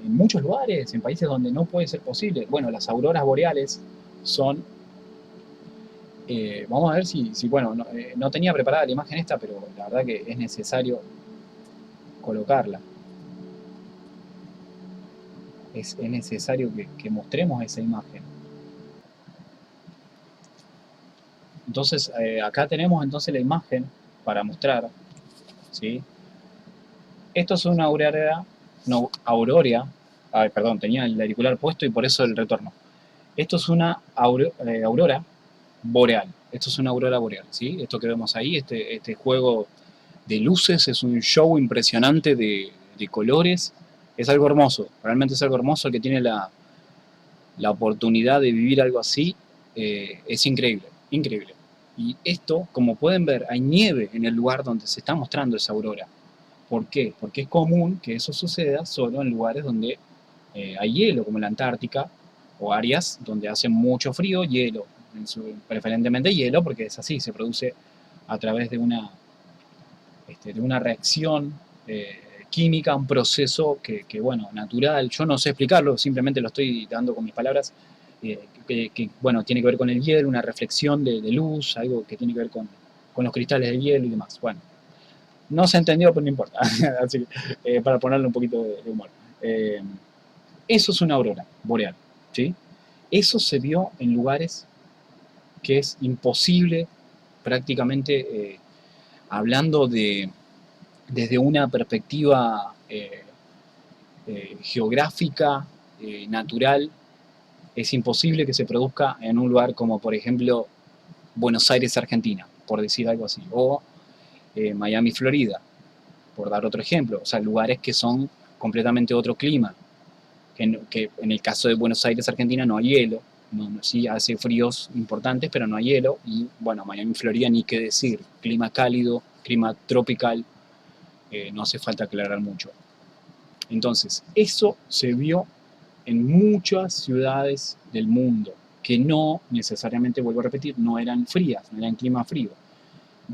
muchos lugares, en países donde no puede ser posible. Bueno, las auroras boreales son Vamos a ver si bueno, no tenía preparada la imagen esta, pero la verdad que es necesario colocarla. Es necesario que mostremos esa imagen. Entonces, acá tenemos entonces la imagen para mostrar, ¿sí? Esto es una aurora, no, aurora, perdón, tenía el auricular puesto y por eso el retorno. Esto es una aurora boreal. Esto es una aurora boreal, ¿sí? Esto que vemos ahí, este juego de luces, es un show impresionante de colores. Es algo hermoso, realmente es algo hermoso. El que tiene la oportunidad de vivir algo así, es increíble, increíble. Y esto, como pueden ver, hay nieve en el lugar donde se está mostrando esa aurora. ¿Por qué? Porque es común que eso suceda solo en lugares donde hay hielo, como la Antártica, o áreas donde hace mucho frío, hielo, preferentemente hielo, porque es así, se produce a través de una reacción química, un proceso que, bueno, natural. Yo no sé explicarlo, simplemente lo estoy dando con mis palabras, bueno, tiene que ver con el hielo, una reflexión de luz, algo que tiene que ver con los cristales de hielo y demás. Bueno, no se entendió, pero no importa. Así que, para ponerle un poquito de humor. Eh, Eso es una aurora boreal, ¿sí? Eso se vio en lugares que es imposible prácticamente, hablando desde una perspectiva geográfica, natural, es imposible que se produzca en un lugar como, por ejemplo, Buenos Aires, Argentina, por decir algo así, o Miami, Florida, por dar otro ejemplo. O sea, lugares que son completamente otro clima, que en el caso de Buenos Aires, Argentina, no hay hielo. Sí hace fríos importantes, pero no hay hielo. Y bueno, Miami, Florida, ni qué decir. Clima cálido, clima tropical, no hace falta aclarar mucho. Entonces, eso se vio en muchas ciudades del mundo, que no necesariamente, vuelvo a repetir, no eran frías, no eran clima frío.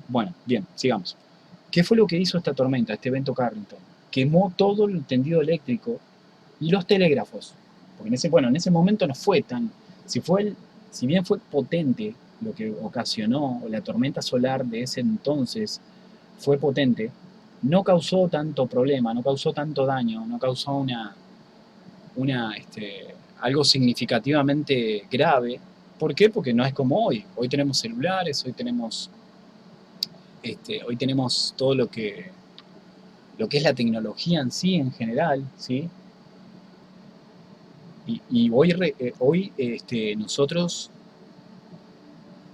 Bueno, bien, sigamos. ¿Qué fue lo que hizo esta tormenta, este evento Carrington? Quemó todo el tendido eléctrico y los telégrafos. Porque en ese momento no fue tan... Si bien fue potente lo que ocasionó la tormenta solar de ese entonces, fue potente, no causó tanto problema, no causó tanto daño, no causó algo significativamente grave. ¿Por qué? Porque no es como hoy. Hoy tenemos celulares, hoy tenemos todo lo que es la tecnología en sí, en general, ¿sí? Y hoy nosotros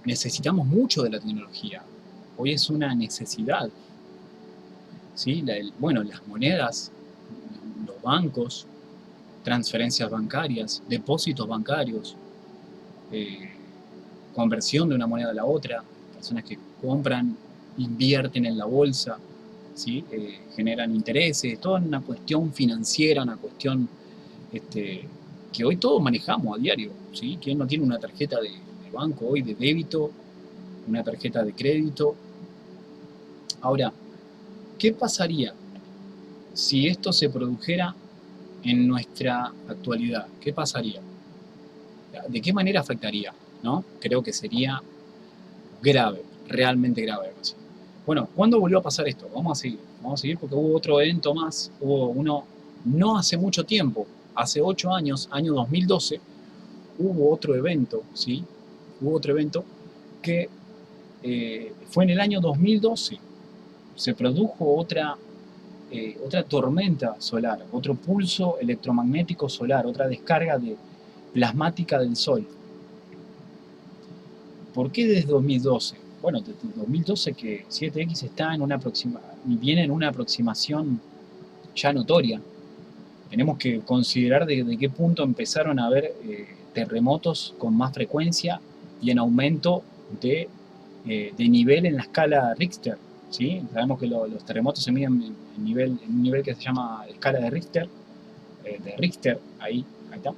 necesitamos mucho de la tecnología. Hoy es una necesidad, ¿sí? Bueno, las monedas, los bancos, transferencias bancarias, depósitos bancarios, eh, conversión de una moneda a la otra, personas que compran, invierten en la bolsa, ¿sí? Generan intereses, toda una cuestión financiera, una cuestión que hoy todos manejamos a diario, ¿sí? ¿Quién no tiene una tarjeta de banco hoy de débito, una tarjeta de crédito? Ahora, ¿qué pasaría si esto se produjera en nuestra actualidad? ¿Qué pasaría? ¿De qué manera afectaría? ¿No? Creo que sería grave, realmente grave. Bueno, ¿cuándo volvió a pasar esto? Vamos a seguir porque hubo otro evento más, hubo uno no hace mucho tiempo, hace 8 años, año 2012, hubo otro evento, ¿sí? Hubo otro evento que fue en el año 2012, se produjo otra tormenta solar, otro pulso electromagnético solar, otra descarga plasmática del Sol. ¿Por qué desde 2012? Bueno, desde 2012 que 7X está viene en una aproximación ya notoria. Tenemos que considerar de qué punto empezaron a haber terremotos con más frecuencia y en aumento de nivel en la escala Richter. ¿Sí? Sabemos que los terremotos se miden en un nivel que se llama escala de Richter, ahí está,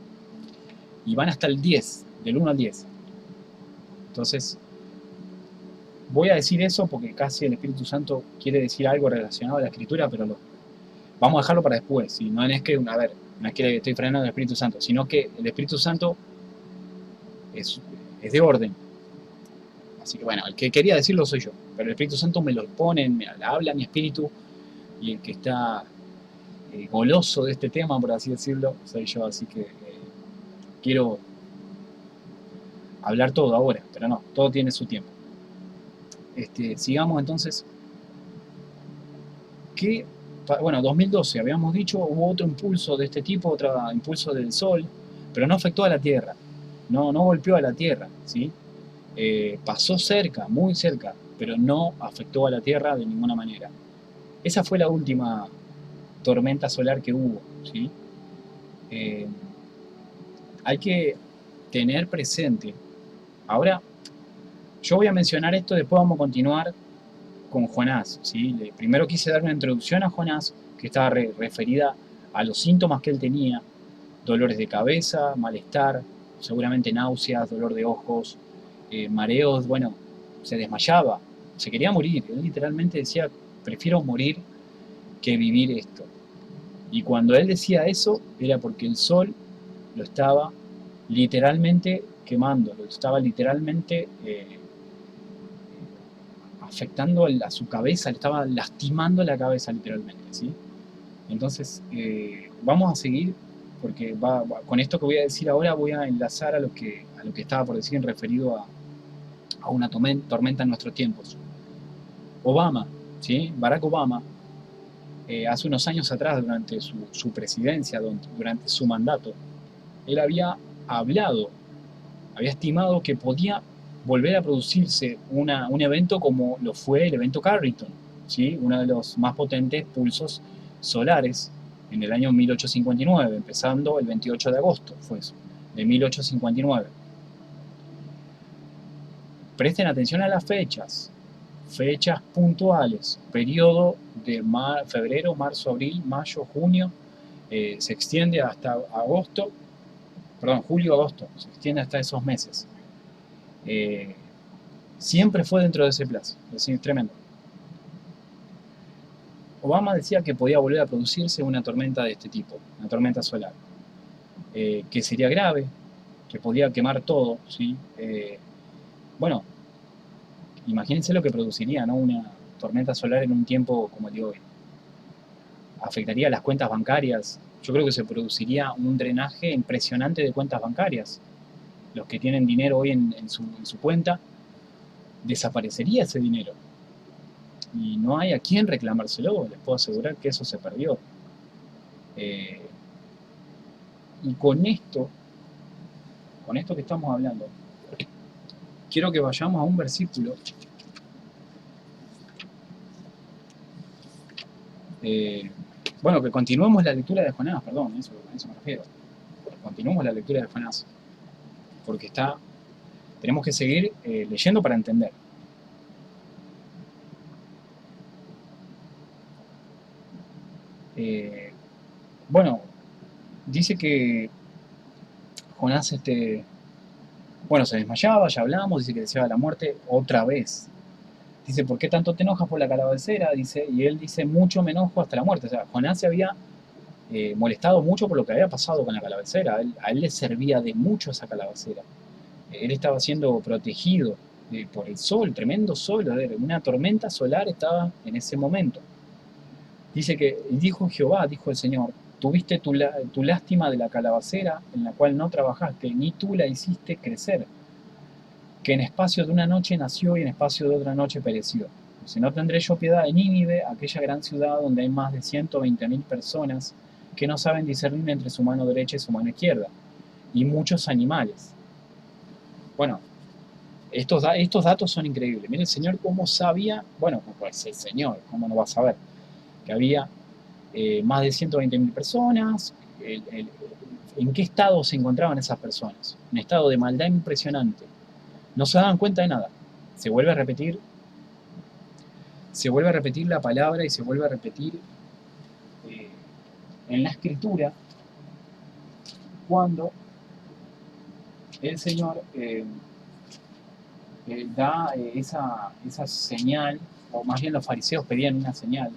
y van hasta el 10, del 1 al 10. Entonces, voy a decir eso porque casi el Espíritu Santo quiere decir algo relacionado a la escritura, pero vamos a dejarlo para después. ¿Sí? No es que, a ver, no es que estoy frenando el Espíritu Santo, sino que el Espíritu Santo es de orden. Así que bueno, el que quería decirlo soy yo, pero el Espíritu Santo me lo pone, me habla mi espíritu, y el que está goloso de este tema, por así decirlo, soy yo. Así que quiero hablar todo ahora, pero no, todo tiene su tiempo. Sigamos entonces. Que, bueno, 2012 habíamos dicho, hubo otro impulso de este tipo, otro impulso del Sol, pero no afectó a la Tierra, no golpeó a la Tierra, ¿sí? Pasó cerca, muy cerca, pero no afectó a la Tierra de ninguna manera. Esa fue la última tormenta solar que hubo, ¿sí? Eh, Hay que tener presente. Ahora, yo voy a mencionar esto, después vamos a continuar con Jonás, ¿sí? Primero quise dar una introducción a Jonás, que estaba referida a los síntomas que él tenía: dolores de cabeza, malestar, seguramente náuseas, dolor de ojos, mareos. Bueno, se desmayaba, se quería morir. Él literalmente decía: prefiero morir que vivir esto. Y cuando él decía eso, era porque el sol lo estaba literalmente quemando, lo estaba literalmente afectando a su cabeza, le estaba lastimando la cabeza literalmente, ¿sí? Entonces, vamos a seguir, porque con esto que voy a decir ahora voy a enlazar a lo que estaba por decir referido a una tormenta en nuestros tiempos. Obama, ¿sí? Barack Obama, hace unos años atrás, durante su presidencia, durante su mandato, él había hablado, había estimado que podía volver a producirse un evento como lo fue el evento Carrington, ¿sí? Uno de los más potentes pulsos solares en el año 1859, empezando el 28 de agosto, fue eso, de 1859. Presten atención a las fechas puntuales, periodo de febrero, marzo, abril, mayo, junio, se extiende hasta agosto, perdón, julio, agosto, se extiende hasta esos meses. Siempre fue dentro de ese plazo, es decir, tremendo. Obama decía que podía volver a producirse una tormenta de este tipo, una tormenta solar, que sería grave, que podía quemar todo, ¿sí? Bueno, imagínense lo que produciría, ¿no? Una tormenta solar en un tiempo como el de hoy. Afectaría las cuentas bancarias. Yo creo que se produciría un drenaje impresionante de cuentas bancarias. Los que tienen dinero hoy en su cuenta, desaparecería ese dinero. Y no hay a quién reclamárselo, les puedo asegurar que eso se perdió. Y con esto que estamos hablando, quiero que vayamos a un versículo bueno, que continuemos la lectura de Jonás, perdón, a eso me refiero. Continuemos la lectura de Jonás, porque tenemos que seguir leyendo para entender. Bueno, dice que Jonás, bueno, se desmayaba, ya hablamos, dice que deseaba la muerte otra vez. Dice: ¿por qué tanto te enojas por la calabacera? Dice, y él dice: mucho me enojo hasta la muerte. O sea, Jonás se había molestado mucho por lo que había pasado con la calabacera. A él le servía de mucho esa calabacera. Él estaba siendo protegido por el sol, tremendo sol, una tormenta solar estaba en ese momento. Dice que dijo Jehová, dijo el Señor: tuviste tu lástima de la calabacera en la cual no trabajaste, ni tú la hiciste crecer, que en espacio de una noche nació y en espacio de otra noche pereció. Si no tendré yo piedad de Nínive, aquella gran ciudad donde hay más de 120.000 personas que no saben discernir entre su mano derecha y su mano izquierda, y muchos animales. Bueno, estos datos son increíbles. Mira el Señor cómo sabía, bueno, pues el Señor, cómo no va a saber, que había más de 120.000 personas, en qué estado se encontraban esas personas. Un estado de maldad impresionante. No se daban cuenta de nada. Se vuelve a repetir la palabra y se vuelve a repetir en la Escritura cuando el Señor da esa señal, o más bien los fariseos pedían una señal,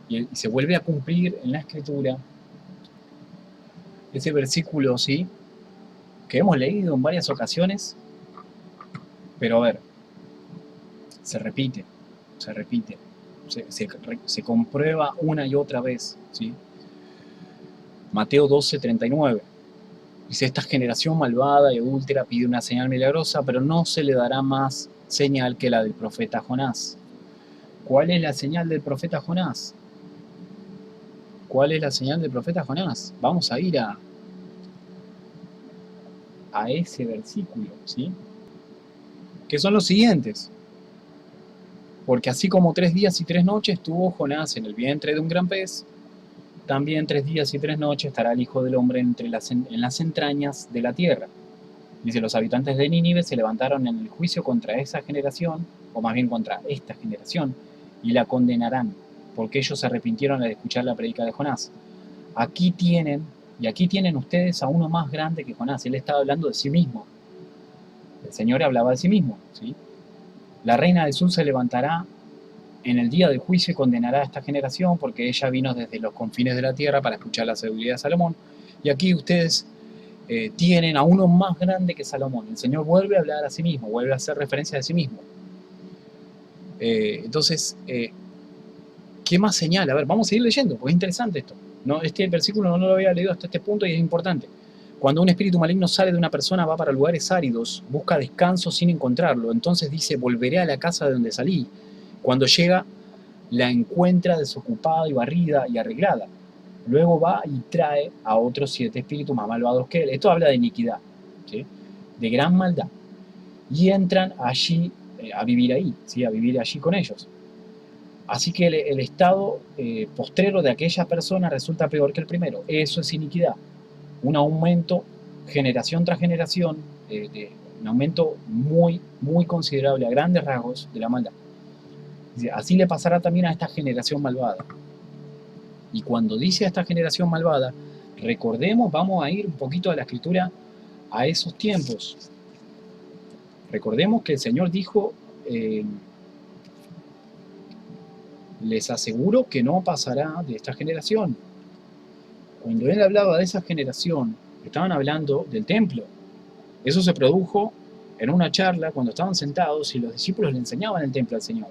y se vuelve a cumplir en la Escritura ese versículo, ¿sí?, que hemos leído en varias ocasiones. Pero a ver, se repite, se repite, se comprueba una y otra vez, ¿sí? Mateo 12:39 dice: esta generación malvada y adúltera pide una señal milagrosa, pero no se le dará más señal que la del profeta Jonás. ¿Cuál es la señal del profeta Jonás? ¿Cuál es la señal del profeta Jonás? Vamos a ir a ese versículo, ¿sí? Que son los siguientes. Porque así como 3 días y 3 noches tuvo Jonás en el vientre de un gran pez, también 3 días y 3 noches estará el Hijo del Hombre en las entrañas de la tierra. Dice: los habitantes de Nínive se levantaron en el juicio contra esa generación, o más bien contra esta generación, y la condenarán, porque ellos se arrepintieron al escuchar la predica de Jonás. Aquí tienen ustedes a uno más grande que Jonás. Él estaba hablando de sí mismo. El Señor hablaba de sí mismo, ¿sí? La reina del sur se levantará en el día del juicio y condenará a esta generación, porque ella vino desde los confines de la tierra para escuchar la sabiduría de Salomón. Y aquí ustedes tienen a uno más grande que Salomón. El Señor vuelve a hablar a sí mismo, vuelve a hacer referencia a sí mismo. Entonces, ¿qué más señala? A ver, vamos a seguir leyendo, porque es interesante esto. No, este versículo no lo había leído hasta este punto y es importante. Cuando un espíritu maligno sale de una persona, va para lugares áridos, busca descanso sin encontrarlo. Entonces dice: volveré a la casa de donde salí. Cuando llega, la encuentra desocupada y barrida y arreglada. Luego va y trae a otros 7 espíritus más malvados que él. Esto habla de iniquidad, ¿sí? De gran maldad. Y entran allí a vivir ahí, ¿sí? A vivir allí con ellos. Así que el estado postrero de aquella persona resulta peor que el primero. Eso es iniquidad. Un aumento generación tras generación, un aumento muy, muy considerable a grandes rasgos de la maldad. Así le pasará también a esta generación malvada. Y cuando dice a esta generación malvada, recordemos, vamos a ir un poquito a la escritura a esos tiempos. Recordemos que el Señor dijo: les aseguro que no pasará de esta generación. Cuando Él hablaba de esa generación, estaban hablando del templo. Eso se produjo en una charla cuando estaban sentados y los discípulos le enseñaban el templo al Señor.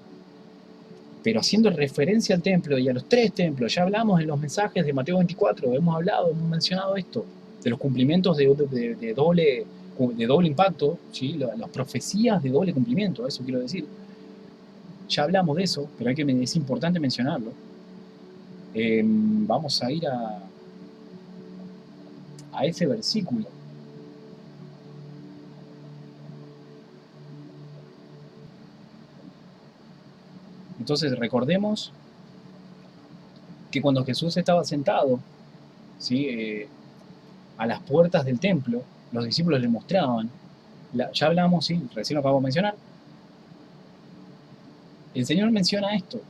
Pero haciendo referencia al templo y a los 3 templos. Ya hablamos en los mensajes de Mateo 24, hemos mencionado esto, de los cumplimientos de doble impacto, ¿sí? Las profecías de doble cumplimiento, eso quiero decir. Ya hablamos de eso, pero es importante mencionarlo. Vamos a ir a ese versículo. Entonces recordemos que cuando Jesús estaba sentado, ¿sí? A las puertas del templo, los discípulos le mostraban, ya hablamos, ¿sí? Recién lo acabamos de mencionar, el Señor menciona esto.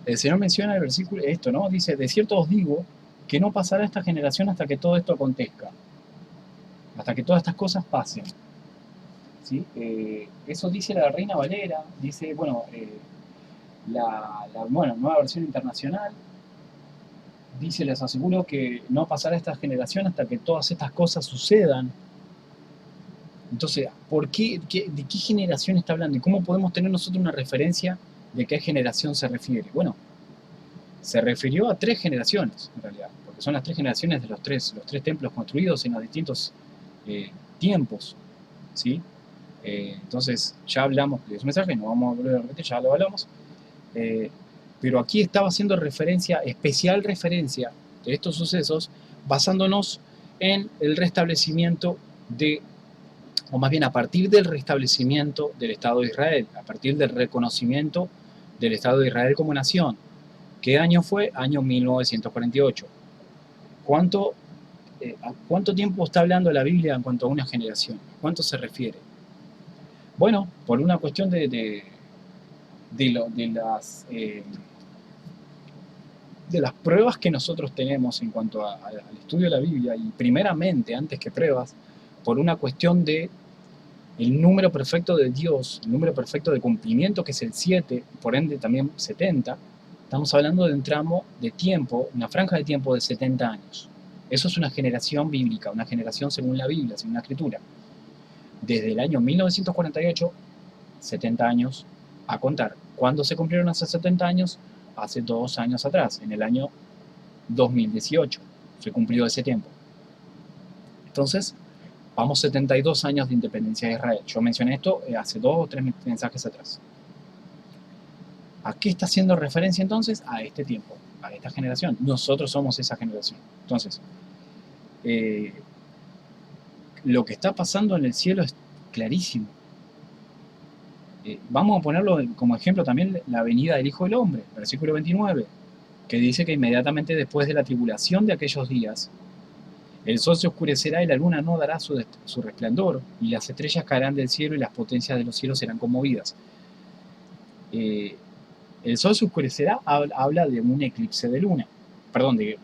El Señor menciona el versículo, esto, ¿no? Dice: de cierto os digo que no pasará esta generación hasta que todo esto acontezca, hasta que todas estas cosas pasen, ¿sí? Eso dice la Reina Valera, dice, bueno, la nueva versión internacional, dice: les aseguro que no pasará esta generación hasta que todas estas cosas sucedan. Entonces, ¿de qué generación está hablando? ¿Y cómo podemos tener nosotros una referencia de qué generación se refiere? Bueno, se refirió a 3 generaciones, en realidad, porque son las 3 generaciones de los tres templos construidos en los distintos tiempos, ¿sí? Entonces, ya hablamos de ese mensaje, no vamos a volver a repetir, ya lo hablamos. Pero aquí estaba haciendo especial referencia de estos sucesos, basándonos en el restablecimiento o más bien a partir del restablecimiento del Estado de Israel, a partir del reconocimiento del Estado de Israel como nación. ¿Qué año fue? Año 1948. ¿Cuánto tiempo está hablando la Biblia en cuanto a una generación? ¿Cuánto se refiere? Bueno, por una cuestión de las pruebas que nosotros tenemos en cuanto al estudio de la Biblia, y primeramente, antes que pruebas, por una cuestión de el número perfecto de Dios, el número perfecto de cumplimiento, que es el 7, por ende también 70, estamos hablando de un tramo de tiempo, una franja de tiempo de 70 años. Eso es una generación bíblica, una generación según la Biblia, según la Escritura. desde el año 1948, 70 años a contar. ¿Cuándo se cumplieron esos 70 años? Hace 2 años atrás, en el año 2018, se cumplió ese tiempo. Entonces, vamos 72 años de independencia de Israel. Yo mencioné esto hace 2 o 3 mensajes atrás. ¿A qué está haciendo referencia entonces? A este tiempo, a esta generación. Nosotros somos esa generación. Entonces, lo que está pasando en el cielo es clarísimo. Vamos a ponerlo como ejemplo también la venida del Hijo del Hombre, versículo 29, que dice que inmediatamente después de la tribulación de aquellos días, el sol se oscurecerá y la luna no dará su resplandor, y las estrellas caerán del cielo y las potencias de los cielos serán conmovidas. El sol se oscurecerá habla de un eclipse de luna, perdón, de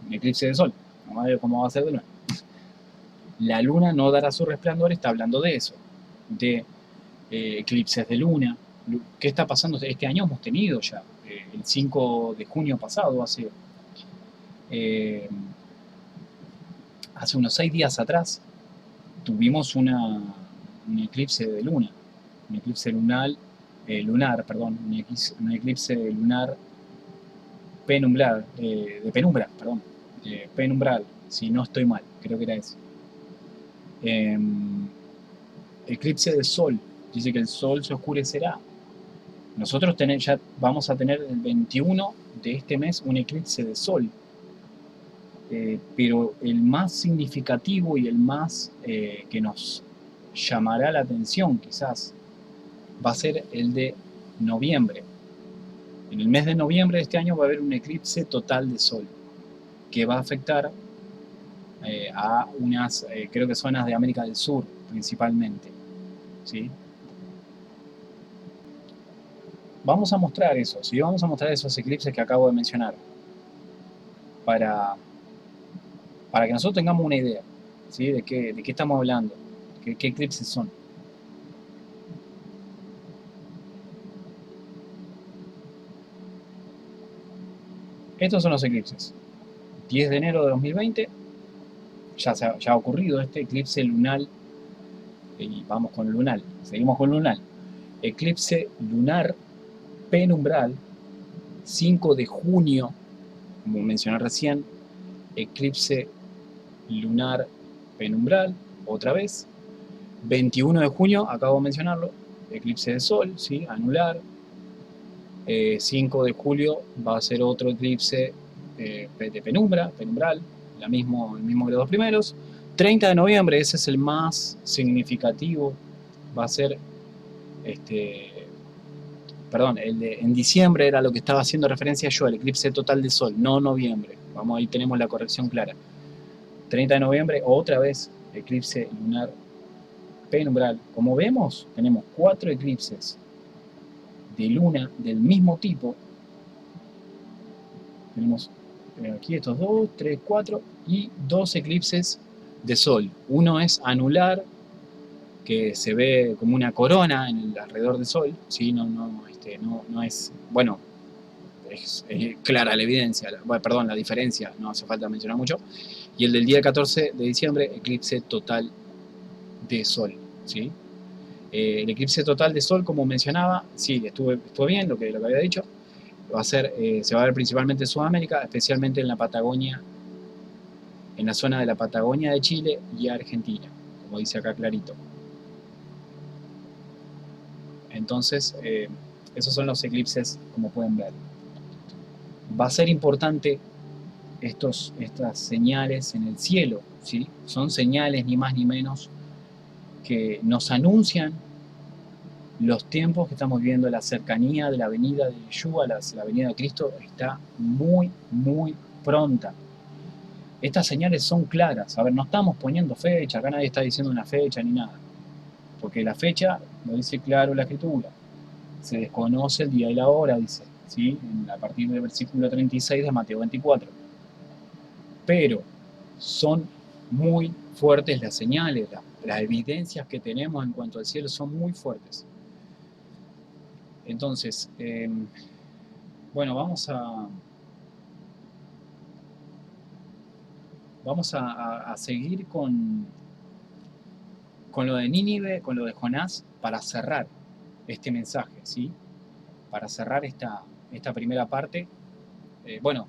un eclipse de sol, vamos a ver cómo va a ser de luna. La luna no dará su resplandor, está hablando de eso, de eclipses de luna. ¿Qué está pasando? Este año hemos tenido ya, el 5 de junio pasado, hace unos 6 días atrás, tuvimos un eclipse de luna, un eclipse lunar, perdón, un eclipse lunar penumbral, de penumbra, perdón, penumbral, si no estoy mal, creo que era ese. Eclipse de sol, dice que el sol se oscurecerá. Nosotros ya vamos a tener el 21 de este mes un eclipse de sol, pero el más significativo y el más que nos llamará la atención quizás va a ser el de noviembre. En el mes de noviembre de este año va a haber un eclipse total de sol que va a afectar a unas, creo que zonas de América del Sur principalmente, ¿sí? Vamos a mostrar eso, ¿sí? Vamos a mostrar esos eclipses que acabo de mencionar para que nosotros tengamos una idea, ¿sí? de qué estamos hablando, qué eclipses son. Estos son los eclipses. 10 de enero de 2020, ya ha ocurrido este eclipse lunar, y vamos con lunar, seguimos con lunar. Eclipse lunar penumbral, 5 de junio, como mencioné recién, eclipse lunar penumbral, otra vez. 21 de junio, acabo de mencionarlo, eclipse de sol, ¿sí? Anular. 5 de julio va a ser otro eclipse de penumbral, el mismo de los dos primeros. 30 de noviembre, ese es el más significativo, va a ser, perdón, en diciembre era lo que estaba haciendo referencia yo, el eclipse total de sol, no noviembre. Vamos, ahí tenemos la corrección clara. 30 de noviembre, otra vez, eclipse lunar penumbral. Como vemos, tenemos 4 eclipses de luna del mismo tipo. Tenemos aquí estos 2, 3, 4 y 2 eclipses de sol. Uno es anular, que se ve como una corona en el alrededor del sol, ¿sí? No es, bueno, es clara la evidencia, perdón, la diferencia, no hace falta mencionar mucho. Y el del día 14 de diciembre, eclipse total de sol, ¿sí? El eclipse total de sol, como mencionaba, sí, estuvo bien lo que había dicho. Se va a ver principalmente en Sudamérica, especialmente en la Patagonia, en la zona de la Patagonia de Chile y Argentina, como dice acá clarito. Entonces, esos son los eclipses, como pueden ver. Va a ser importante estas señales en el cielo, ¿sí? Son señales ni más ni menos que nos anuncian los tiempos que estamos viviendo, la cercanía de la venida de Yeshua, la venida de Cristo está muy, muy pronta. Estas señales son claras. A ver, no estamos poniendo fecha, acá nadie está diciendo una fecha ni nada. Porque la fecha lo dice claro la Escritura. Se desconoce el día y la hora, dice, ¿sí? A partir del versículo 36 de Mateo 24. Pero son muy fuertes las señales, las evidencias que tenemos en cuanto al cielo son muy fuertes. Entonces, bueno, vamos a seguir con con lo de Nínive, con lo de Jonás, para cerrar este mensaje, ¿sí? Para cerrar esta primera parte. Bueno,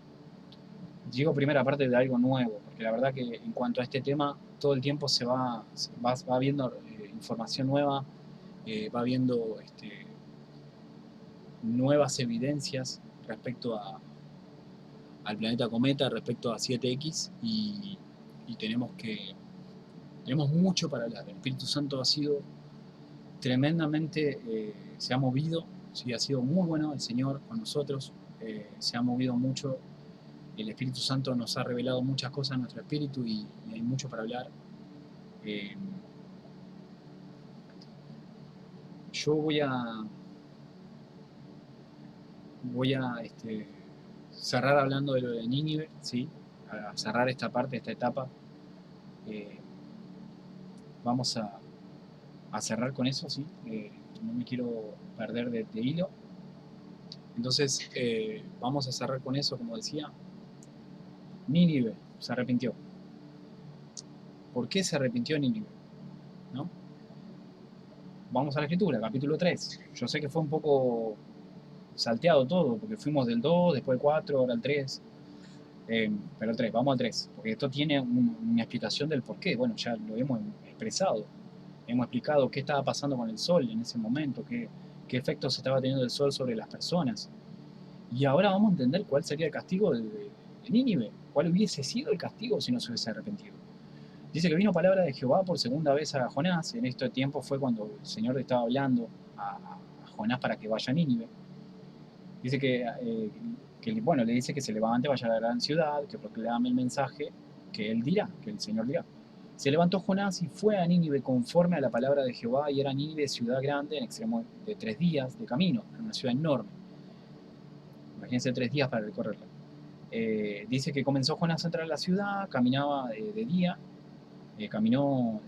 digo primera parte de algo nuevo, porque la verdad que en cuanto a este tema, todo el tiempo va viendo información nueva, va viendo nuevas evidencias respecto al planeta Cometa, respecto a 7X, y tenemos mucho para hablar. El Espíritu Santo ha sido tremendamente, se ha movido, sí, ha sido muy bueno el Señor con nosotros, se ha movido mucho, el Espíritu Santo nos ha revelado muchas cosas en nuestro espíritu y hay mucho para hablar. Eh, yo voy a cerrar hablando de lo de Nínive, ¿sí? A cerrar esta parte, esta etapa. Eh, vamos a cerrar con eso, ¿sí? No me quiero perder de hilo. Entonces, vamos a cerrar con eso, como decía. Nínive se arrepintió. ¿Por qué se arrepintió Nínive? ¿No? Vamos a la escritura, capítulo 3. Yo sé que fue un poco salteado todo, porque fuimos del 2, después del 4, ahora el 3. Pero el 3, vamos al 3, porque esto tiene una explicación del por qué. Bueno, ya lo hemos expresado. Hemos explicado qué estaba pasando con el sol en ese momento, qué efectos estaba teniendo el sol sobre las personas. Y ahora vamos a entender cuál sería el castigo de Nínive, cuál hubiese sido el castigo si no se hubiese arrepentido. Dice que vino palabra de Jehová por segunda vez a Jonás. En este tiempo fue cuando el Señor le estaba hablando a Jonás para que vaya a Nínive. Dice bueno, le dice que se levante, vaya a la gran ciudad, que proclame el mensaje que él dirá, que el Señor dirá. Se levantó Jonás y fue a Nínive conforme a la palabra de Jehová, y era Nínive ciudad grande en extremo de 3 días de camino, en una ciudad enorme. Imagínense 3 días para recorrerla. Dice que comenzó Jonás a entrar a la ciudad, caminaba de día, caminó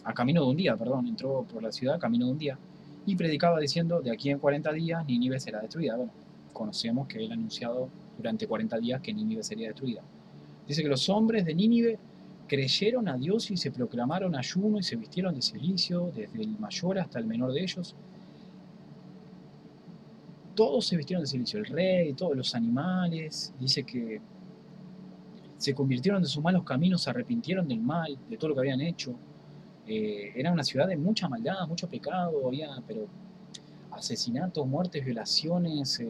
a camino de un día, perdón, entró por la ciudad, camino de un día, y predicaba diciendo, de aquí en 40 días Nínive será destruida. Bueno, conocemos que él ha anunciado durante 40 días que Nínive sería destruida. Dice que los hombres de Nínive creyeron a Dios y se proclamaron ayuno y se vistieron de cilicio, desde el mayor hasta el menor de ellos. Todos se vistieron de cilicio, el rey, todos los animales. Dice que se convirtieron de sus malos caminos, se arrepintieron del mal, de todo lo que habían hecho. Era una ciudad de mucha maldad, mucho pecado, había, pero asesinatos, muertes, violaciones,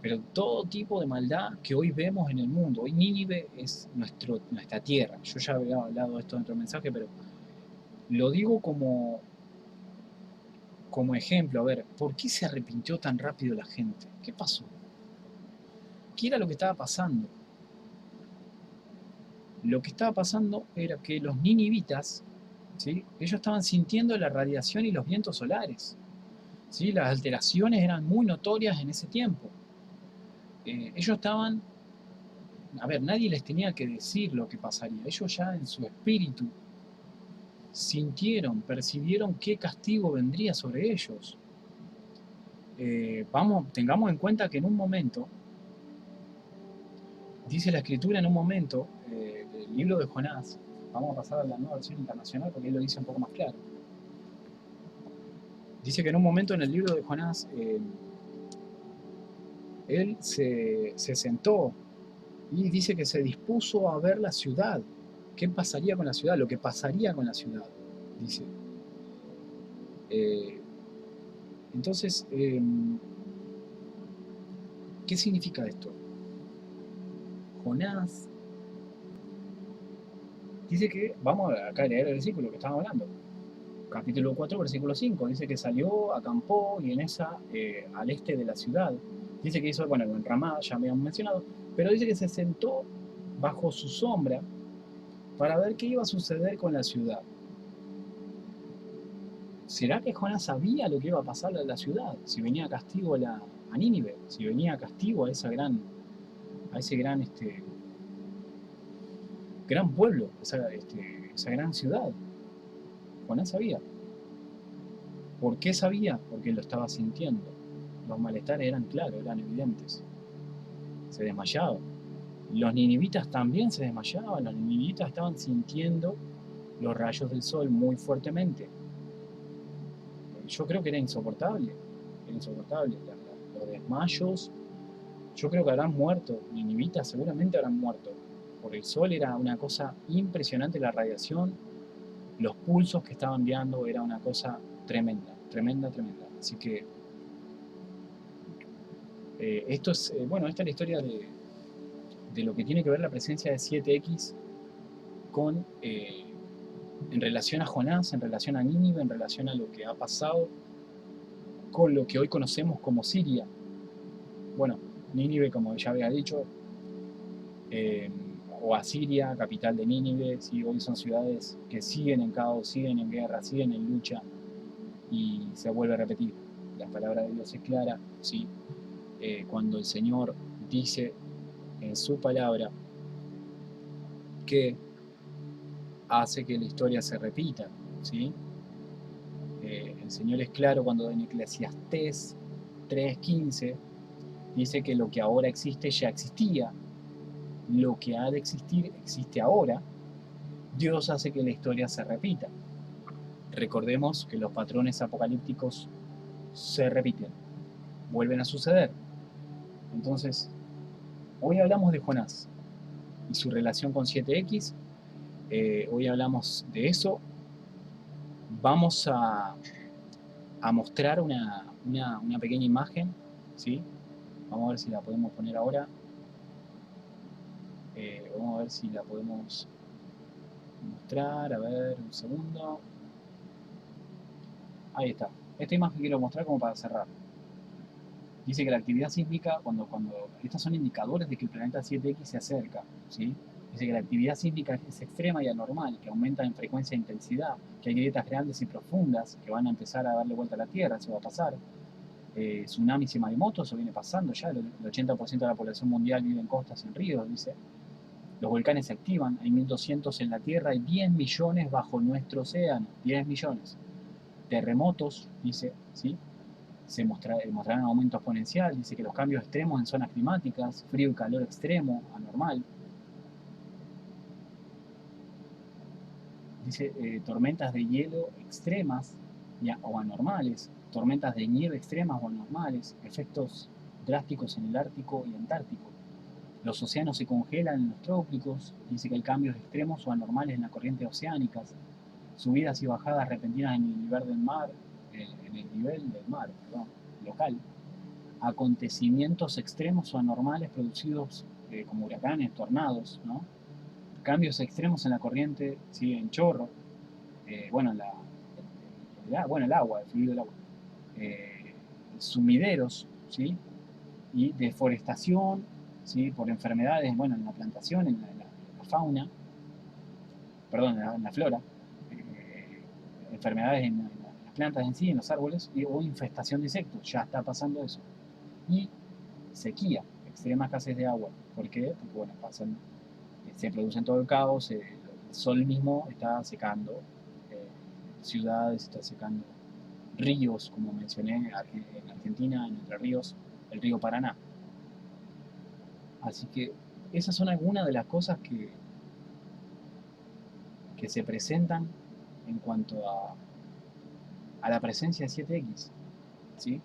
pero todo tipo de maldad que hoy vemos en el mundo. Hoy Nínive es nuestra tierra. Yo ya había hablado de esto dentro del mensaje, pero lo digo como ejemplo. A ver, ¿por qué se arrepintió tan rápido la gente? ¿Qué pasó? ¿Qué era lo que estaba pasando? Lo que estaba pasando era que los ninivitas, ¿sí? Ellos estaban sintiendo la radiación y los vientos solares. ¿Sí? Las alteraciones eran muy notorias en ese tiempo. Ellos estaban, a ver, nadie les tenía que decir lo que pasaría. Ellos ya en su espíritu sintieron, percibieron qué castigo vendría sobre ellos. Tengamos en cuenta que en un momento, dice la escritura en un momento, del libro de Jonás, vamos a pasar a la nueva versión internacional porque él lo dice un poco más claro. Dice que en un momento en el libro de Jonás, él se sentó y dice que se dispuso a ver la ciudad. ¿Qué pasaría con la ciudad? Lo que pasaría con la ciudad, dice. Entonces, ¿qué significa esto? Jonás dice que, vamos acá a leer el versículo que estamos hablando, capítulo 4, versículo 5, dice que salió, acampó y en esa, al este de la ciudad, dice que hizo, bueno, en Ramá, ya me habíamos mencionado, pero dice que se sentó bajo su sombra para ver qué iba a suceder con la ciudad. ¿Será que Jonás sabía lo que iba a pasar a la ciudad? Si venía castigo a Nínive, si venía castigo a ese gran pueblo, esa gran ciudad. Jonás sabía. ¿Por qué sabía? Porque lo estaba sintiendo. Los malestares eran claros, eran evidentes. Se desmayaba. Los ninivitas también se desmayaban, los ninivitas estaban sintiendo los rayos del sol muy fuertemente. Yo creo que era insoportable. Los desmayos, yo creo que habrán muerto, ninivitas seguramente habrán muerto. Por el sol era una cosa impresionante la radiación, los pulsos que estaban enviando era una cosa tremenda, tremenda, tremenda. Así que esto es, bueno, esta es la historia de lo que tiene que ver la presencia de 7X con, en relación a Jonás, en relación a Nínive, en relación a lo que ha pasado con lo que hoy conocemos como Siria. Bueno, Nínive, como ya había dicho, eh, o Asiria, capital de Nínive, ¿sí? Hoy son ciudades que siguen en caos, siguen en guerra, siguen en lucha, y se vuelve a repetir. La palabra de Dios es clara, ¿sí? Cuando el Señor dice en su palabra que hace que la historia se repita, ¿sí? El Señor es claro cuando en Eclesiastés 3:15 dice que lo que ahora existe ya existía, lo que ha de existir existe ahora. Dios hace que la historia se repita. Recordemos que los patrones apocalípticos se repiten, vuelven a suceder. Entonces, hoy hablamos de Jonás y su relación con 7X. Hoy hablamos de eso. Vamos a mostrar una pequeña imagen, ¿sí? Vamos a ver si la podemos poner ahora. Vamos a ver si la podemos mostrar. A ver, un segundo. Ahí está. Esta imagen quiero mostrar como para cerrar. Dice que la actividad sísmica, cuando estos son indicadores de que el planeta 7X se acerca, ¿sí? Dice que la actividad sísmica es extrema y anormal, que aumenta en frecuencia e intensidad, que hay grietas grandes y profundas que van a empezar a darle vuelta a la Tierra, eso va a pasar. Tsunamis y maremotos, eso viene pasando ya, el 80% de la población mundial vive en costas y en ríos, dice. Los volcanes se activan, hay 1200 en la Tierra y 10 millones bajo nuestro océano, 10 millones. Terremotos, dice, ¿sí? Mostrarán un aumento exponencial, dice que los cambios extremos en zonas climáticas, frío y calor extremo, anormal. Dice tormentas de hielo extremas o anormales, tormentas de nieve extremas o anormales, efectos drásticos en el Ártico y Antártico. Los océanos se congelan en los trópicos, dice que hay cambios extremos o anormales en las corrientes oceánicas, subidas y bajadas repentinas en el nivel del mar, local, acontecimientos extremos o anormales producidos como huracanes, tornados, ¿no? Cambios extremos en la corriente, ¿sí? En chorro, bueno, el agua, el fluido del agua, eh, sumideros, ¿sí? Y deforestación, ¿sí? Por enfermedades, bueno, en la plantación, en la fauna, perdón, en la flora, enfermedades en las plantas en sí, en los árboles, o infestación de insectos, ya está pasando eso. Y sequía, extrema escasez de agua. ¿Por qué? Porque bueno, se produce en todo el caos, el sol mismo está secando ciudades, está secando ríos, como mencioné en Argentina, en Entre Ríos, el río Paraná. Así que esas son algunas de las cosas que se presentan en cuanto a la presencia de 7X, ¿sí?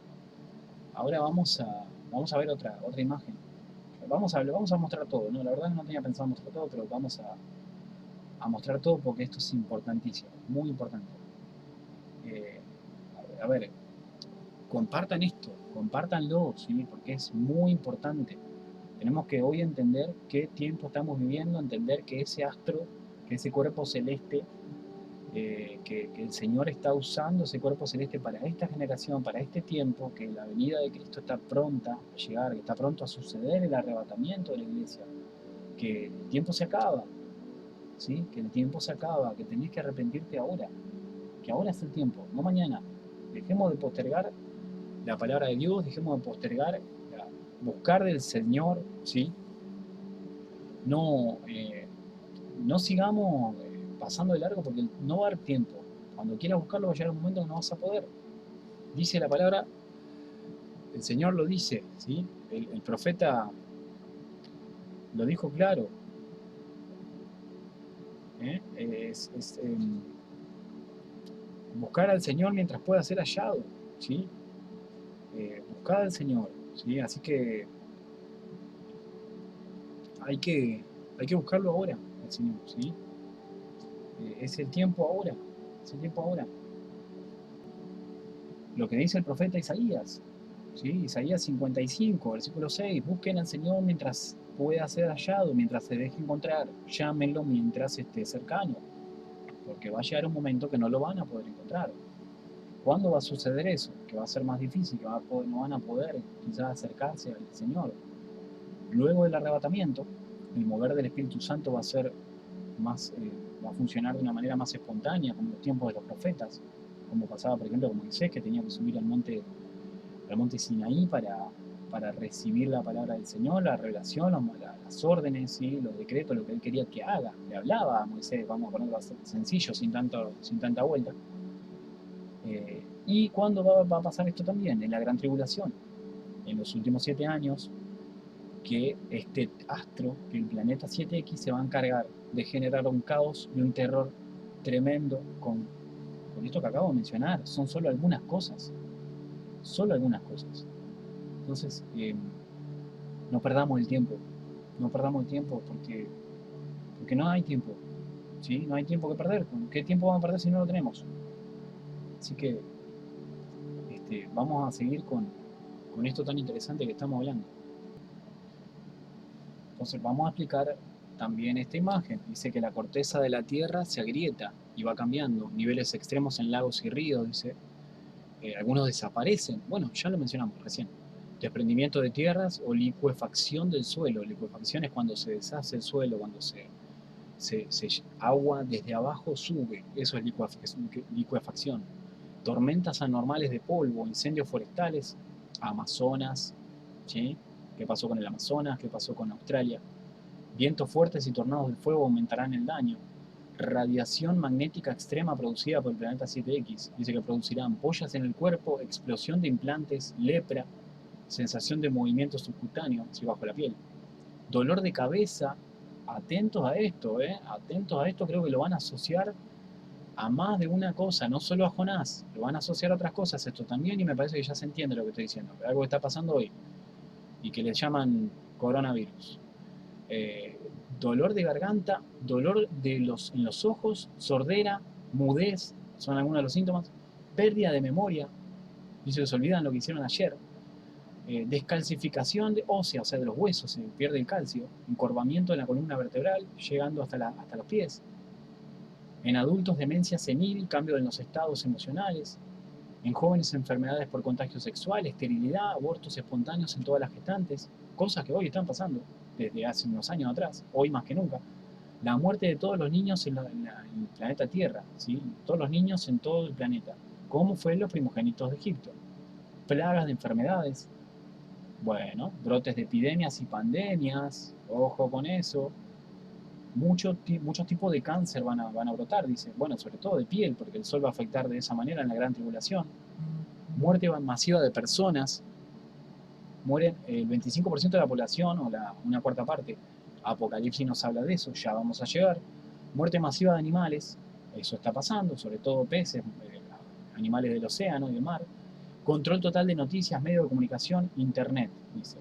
Ahora vamos a ver otra imagen. Vamos a mostrar todo, ¿no? La verdad no tenía pensado mostrar todo, pero vamos a mostrar todo porque esto es importantísimo, muy importante. Eh, a ver, compartan esto, compártanlo, ¿sí? Porque es muy importante. Tenemos que hoy entender qué tiempo estamos viviendo, entender que ese astro, que ese cuerpo celeste, que el Señor está usando ese cuerpo celeste para esta generación, para este tiempo, que la venida de Cristo está pronta a llegar, que está pronto a suceder el arrebatamiento de la iglesia, que el tiempo se acaba, ¿sí? Que el tiempo se acaba, que tenés que arrepentirte ahora, que ahora es el tiempo, no mañana. Dejemos de postergar la palabra de Dios, dejemos de postergar buscar del Señor, ¿sí? No, no sigamos pasando de largo porque no va a haber tiempo. Cuando quieras buscarlo va a llegar un momento que no vas a poder. Dice la palabra, el Señor lo dice, ¿sí? El profeta lo dijo claro. ¿eh? Buscar al Señor mientras pueda ser hallado, ¿sí? Buscar al Señor, ¿sí? Así que hay que, hay que buscarlo ahora, el Señor, ¿sí? Es el tiempo ahora, es el tiempo ahora. Lo que dice el profeta Isaías, ¿sí? Isaías 55, versículo 6, busquen al Señor mientras pueda ser hallado, mientras se deje encontrar, llámenlo mientras esté cercano, porque va a llegar un momento que no lo van a poder encontrar. ¿Cuándo va a suceder eso? Que va a ser más difícil, que no van a poder quizás acercarse al Señor. Luego del arrebatamiento, el mover del Espíritu Santo va a ser más, va a funcionar de una manera más espontánea, como en los tiempos de los profetas, como pasaba, por ejemplo, con Moisés, que tenía que subir al monte Sinaí para recibir la palabra del Señor, la revelación, las órdenes, ¿sí? Los decretos, lo que él quería que haga. Le hablaba a Moisés, vamos a ponerlo sencillo, sin tanta vuelta. ¿Y cuándo va a pasar esto también? En la gran tribulación, en los últimos 7 años, que este astro, que el planeta 7X se va a encargar de generar un caos y un terror tremendo con esto que acabo de mencionar. Son solo algunas cosas. Entonces, no perdamos el tiempo, no perdamos el tiempo porque no hay tiempo, ¿sí? No hay tiempo que perder. ¿Qué tiempo vamos a perder si no lo tenemos? Así que vamos a seguir con esto tan interesante que estamos hablando. Entonces vamos a explicar también esta imagen. Dice que la corteza de la Tierra se agrieta y va cambiando. Niveles extremos en lagos y ríos, dice. Algunos desaparecen. Bueno, ya lo mencionamos recién. Desprendimiento de tierras o licuefacción del suelo. Licuefacción es cuando se deshace el suelo, cuando agua desde abajo sube. Eso es licuefacción. Tormentas anormales de polvo, incendios forestales, Amazonas, ¿sí? ¿Qué pasó con el Amazonas? ¿Qué pasó con Australia? Vientos fuertes y tornados de fuego aumentarán el daño. Radiación magnética extrema producida por el planeta 7X. Dice que producirá ampollas en el cuerpo, explosión de implantes, lepra, sensación de movimiento subcutáneo, así bajo la piel. Dolor de cabeza. Atentos a esto, atentos a esto, creo que lo van a asociar a más de una cosa, no solo a Jonás, lo van a asociar a otras cosas esto también y me parece que ya se entiende lo que estoy diciendo, algo que está pasando hoy y que le llaman coronavirus. eh, Dolor de garganta, dolor en los ojos, sordera, mudez, son algunos de los síntomas, pérdida de memoria, dice que se olvidan lo que hicieron ayer, descalcificación ósea, o sea, de los huesos, se pierde el calcio, encorvamiento de la columna vertebral, llegando hasta los pies. En adultos, demencia senil, cambio en los estados emocionales. En jóvenes, enfermedades por contagio sexual, esterilidad, abortos espontáneos en todas las gestantes, cosas que hoy están pasando desde hace unos años atrás, hoy más que nunca. La muerte de todos los niños en el planeta Tierra, ¿sí? Todos los niños en todo el planeta, como fue los primogénitos de Egipto. Plagas de enfermedades, bueno, brotes de epidemias y pandemias, ojo con eso. Muchos tipos de cáncer van a brotar, dice. Bueno, sobre todo de piel, porque el sol va a afectar de esa manera en la gran tribulación. Muerte masiva de personas, mueren el 25% de la población o una cuarta parte. Apocalipsis nos habla de eso, ya vamos a llegar. Muerte masiva de animales, eso está pasando, sobre todo peces, animales del océano y del mar. Control total de noticias, medios de comunicación, internet, dice.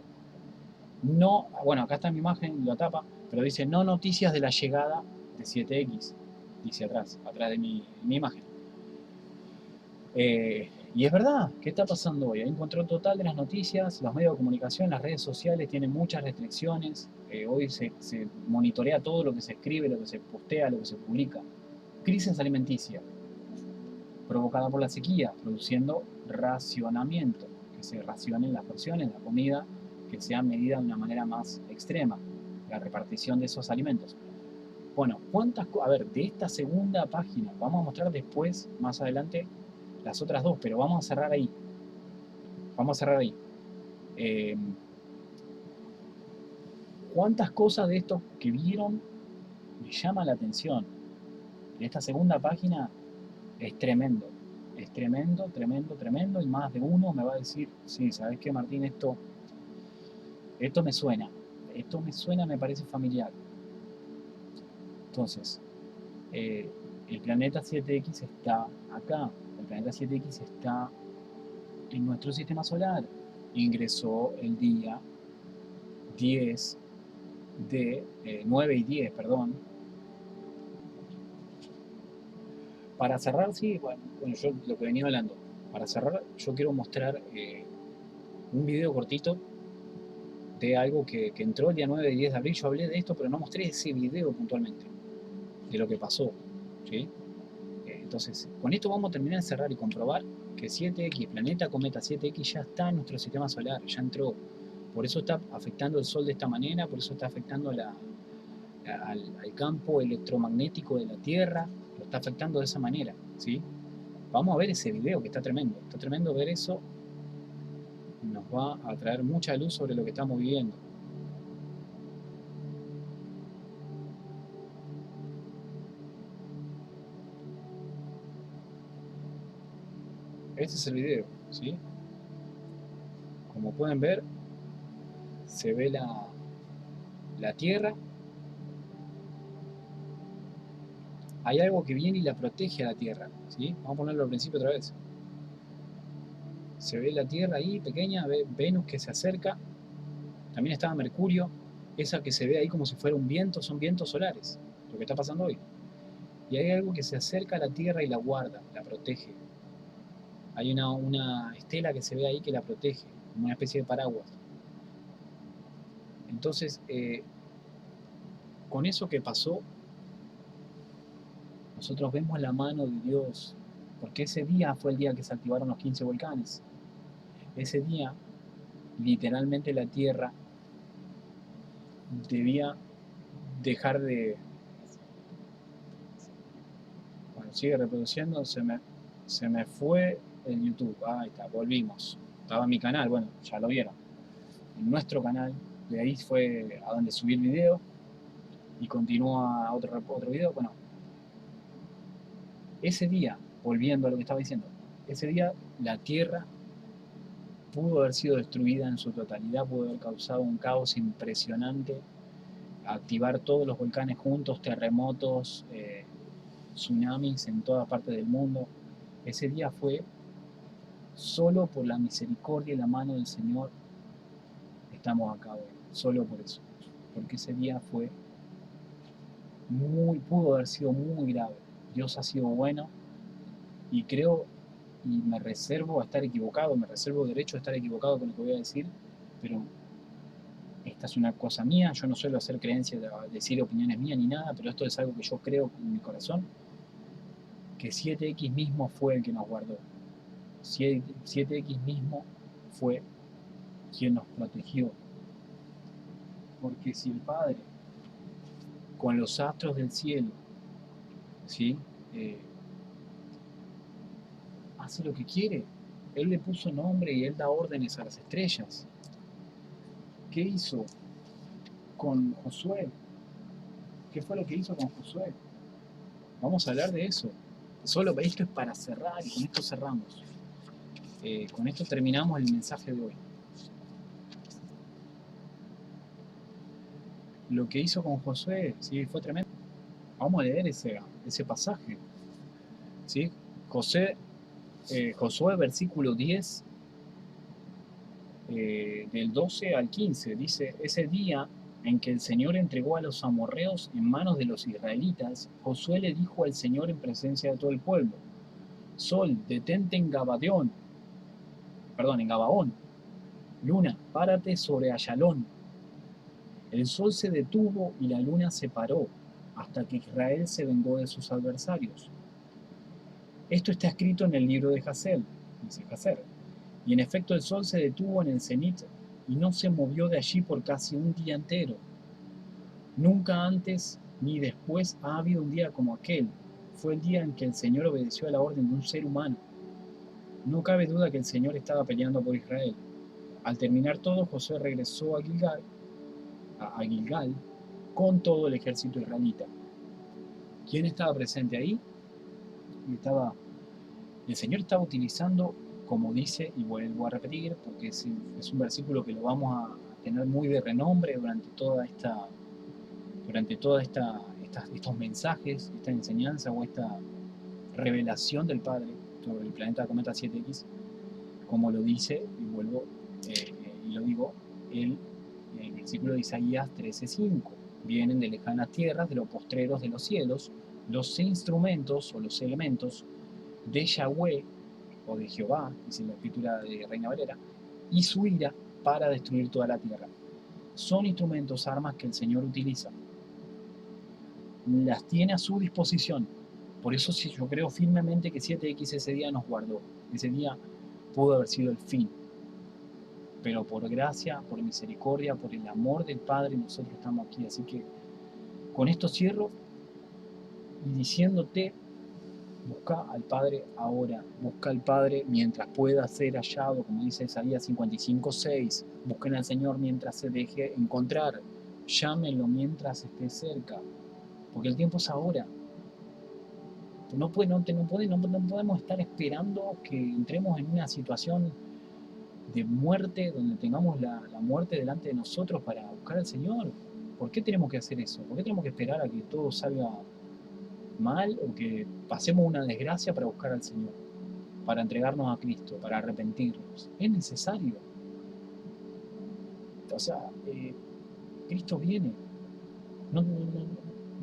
No, bueno, acá está mi imagen, la tapa, pero dice no noticias de la llegada de 7X, dice atrás de mi imagen. Y es verdad, ¿qué está pasando hoy? Hay un control total de las noticias, los medios de comunicación, las redes sociales tienen muchas restricciones, hoy se monitorea todo lo que se escribe, lo que se postea, lo que se publica. Crisis alimenticia, provocada por la sequía, produciendo racionamiento, que se racionen las porciones, la comida, que sea medida de una manera más extrema, la repartición de esos alimentos. Bueno, a ver, de esta segunda página, vamos a mostrar después, más adelante, las otras dos, pero vamos a cerrar ahí. Vamos a cerrar ahí. Eh, ¿Cuántas cosas de esto que vieron me llaman la atención? De esta segunda página es tremendo. Es tremendo, tremendo, tremendo. Y más de uno me va a decir, sí, ¿sabes qué, Martín? Esto me suena. Esto me suena, me parece familiar. Entonces, Eh, el planeta 7X está acá, el planeta 7X está en nuestro sistema solar. Ingresó el día 10 de 9 y 10, perdón. Para cerrar, sí, bueno, yo lo que venía hablando, para cerrar yo quiero mostrar un video cortito de algo que entró el día 9 y 10 de abril. Yo hablé de esto, pero no mostré ese video puntualmente, de lo que pasó, ¿sí? Entonces, con esto vamos a terminar de cerrar y comprobar que 7X, planeta cometa 7X, ya está en nuestro sistema solar, ya entró. Por eso está afectando el Sol de esta manera, por eso está afectando al campo electromagnético de la Tierra, lo está afectando de esa manera, ¿sí? Vamos a ver ese video que está tremendo ver eso, nos va a traer mucha luz sobre lo que estamos viviendo. Este es el video, ¿sí? Como pueden ver, se ve la Tierra. Hay algo que viene y la protege a la Tierra, ¿sí? Vamos a ponerlo al principio otra vez. Se ve la Tierra ahí, pequeña, Venus que se acerca, también estaba Mercurio, esa que se ve ahí como si fuera un viento, son vientos solares, lo que está pasando hoy. Y hay algo que se acerca a la Tierra y la guarda, la protege. Hay una estela que se ve ahí que la protege, como una especie de paraguas. Entonces, con eso que pasó, nosotros vemos la mano de Dios, porque ese día fue el día que se activaron los 15 volcanes. Ese día, literalmente la Tierra debía dejar de... Bueno, sigue reproduciendo, se me fue el YouTube. Ahí está, volvimos. Estaba en mi canal, bueno, ya lo vieron. En nuestro canal, de ahí fue a donde subí el video y continúa otro video. Bueno, ese día, volviendo a lo que estaba diciendo, ese día la Tierra pudo haber sido destruida en su totalidad, pudo haber causado un caos impresionante, activar todos los volcanes juntos, terremotos, tsunamis en toda parte del mundo. Ese día fue solo por la misericordia y la mano del Señor estamos acá hoy, solo por eso, porque ese día fue pudo haber sido muy grave. Dios ha sido bueno y creo y me reservo a estar equivocado, me reservo derecho a estar equivocado con lo que voy a decir, pero esta es una cosa mía, yo no suelo hacer creencias, de decir opiniones mías ni nada, pero esto es algo que yo creo en mi corazón, que 7X mismo fue el que nos guardó. 7X mismo fue quien nos protegió. Porque si el Padre, con los astros del cielo, ¿sí? Hace lo que quiere, Él le puso nombre y Él da órdenes a las estrellas. ¿Qué hizo con Josué? ¿Qué fue lo que hizo con Josué? Vamos a hablar de eso. Solo esto es para cerrar y con esto cerramos. Con esto terminamos el mensaje de hoy. Lo que hizo con Josué, sí, fue tremendo. Vamos a leer ese pasaje. ¿Sí? Josué, versículo 10, del 12 al 15, dice: ese día en que el Señor entregó a los amorreos en manos de los israelitas, Josué le dijo al Señor en presencia de todo el pueblo: Sol, detente en en Gabaón. Luna, párate sobre Ayalón. El sol se detuvo y la luna se paró, hasta que Israel se vengó de sus adversarios. Esto está escrito en el libro de Jasel, dice Jaser. Y en efecto el sol se detuvo en el cenit y no se movió de allí por casi un día entero. Nunca antes ni después ha habido un día como aquel. Fue el día en que el Señor obedeció a la orden de un ser humano. No cabe duda que el Señor estaba peleando por Israel. Al terminar todo, Josué regresó a Gilgal con todo el ejército israelita. ¿Quién estaba presente ahí? El Señor estaba utilizando, como dice, y vuelvo a repetir, porque es un versículo que lo vamos a tener muy de renombre durante toda esta estos mensajes, esta enseñanza o esta revelación del Padre sobre el planeta Cometa 7X, como lo dice, y vuelvo y lo digo, el versículo de Isaías 13:5. Vienen de lejanas tierras, de los postreros de los cielos, los instrumentos o los elementos de Yahweh o de Jehová, dice la escritura de Reina Valera, y su ira para destruir toda la tierra. Son instrumentos, armas que el Señor utiliza. Las tiene a su disposición. Por eso sí, yo creo firmemente que 7X ese día nos guardó. Ese día pudo haber sido el fin. Pero por gracia, por misericordia, por el amor del Padre, nosotros estamos aquí. Así que con esto cierro y diciéndote, busca al Padre ahora, busca al Padre mientras pueda ser hallado, como dice Isaías 55:6. Busquen al Señor mientras se deje encontrar, llámenlo mientras esté cerca, porque el tiempo es ahora. No podemos estar esperando que entremos en una situación de muerte, donde tengamos la muerte delante de nosotros para buscar al Señor. ¿Por qué tenemos que hacer eso? ¿Por qué tenemos que esperar a que todo salga mal o que pasemos una desgracia para buscar al Señor? Para entregarnos a Cristo, para arrepentirnos. Es necesario. O sea, Cristo viene.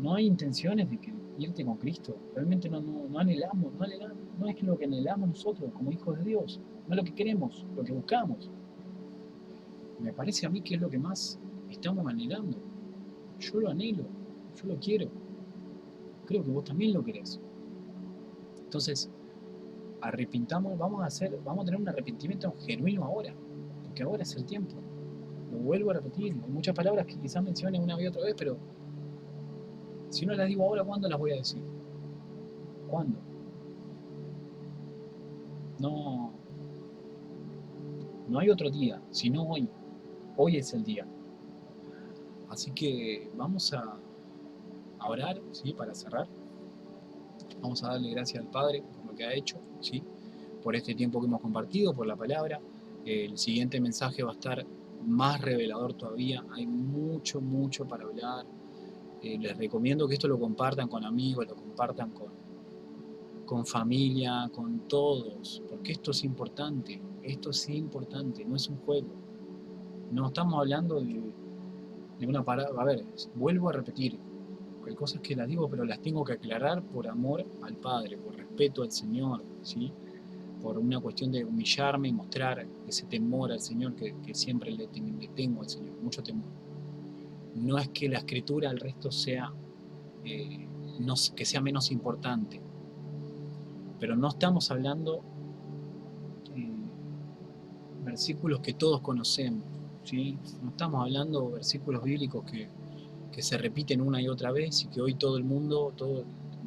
No hay intenciones de que irte con Cristo. Realmente no anhelamos, no es lo que anhelamos nosotros como hijos de Dios. No es lo que queremos, lo que buscamos. Me parece a mí que es lo que más estamos anhelando. Yo lo anhelo, yo lo quiero. Creo que vos también lo querés. Entonces, vamos a tener un arrepentimiento genuino ahora, porque ahora es el tiempo. Lo vuelvo a repetir, hay muchas palabras que quizás mencione una y otra vez, pero si no las digo ahora, ¿cuándo las voy a decir? ¿Cuándo? No, no hay otro día, sino hoy. Hoy es el día. Así que vamos a orar, ¿sí? Para cerrar. Vamos a darle gracias al Padre por lo que ha hecho, ¿sí? Por este tiempo que hemos compartido, por la palabra. El siguiente mensaje va a estar más revelador todavía. Hay mucho, mucho para hablar. Les recomiendo que esto lo compartan con amigos, lo compartan con familia, con todos, porque esto es importante. Esto es importante, no es un juego. No estamos hablando de una parada. A ver, vuelvo a repetir. Hay cosas que las digo, pero las tengo que aclarar por amor al Padre, por respeto al Señor, ¿sí? Por una cuestión de humillarme y mostrar ese temor al Señor que siempre le tengo al Señor, mucho temor. No es que la Escritura al resto sea, que sea menos importante, pero no estamos hablando versículos que todos conocemos, ¿sí? No estamos hablando versículos bíblicos que se repiten una y otra vez y que hoy todo el mundo,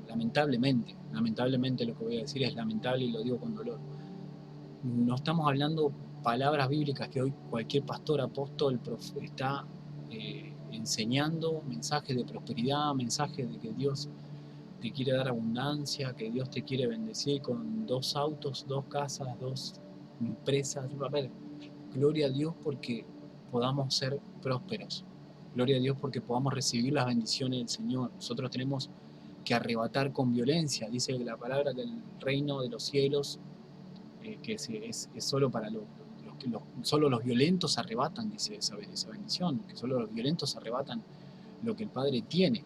lamentablemente lo que voy a decir es lamentable y lo digo con dolor. No estamos hablando palabras bíblicas que hoy cualquier pastor, apóstol, está enseñando, mensajes de prosperidad, mensajes de que Dios te quiere dar abundancia, que Dios te quiere bendecir con 2 autos, 2 casas, 2 empresas. A ver, gloria a Dios porque podamos ser prósperos. Gloria a Dios porque podamos recibir las bendiciones del Señor. Nosotros tenemos que arrebatar con violencia. Dice la palabra que el reino de los cielos, que es solo para solo los violentos arrebatan, dice esa bendición, que solo los violentos arrebatan lo que el Padre tiene.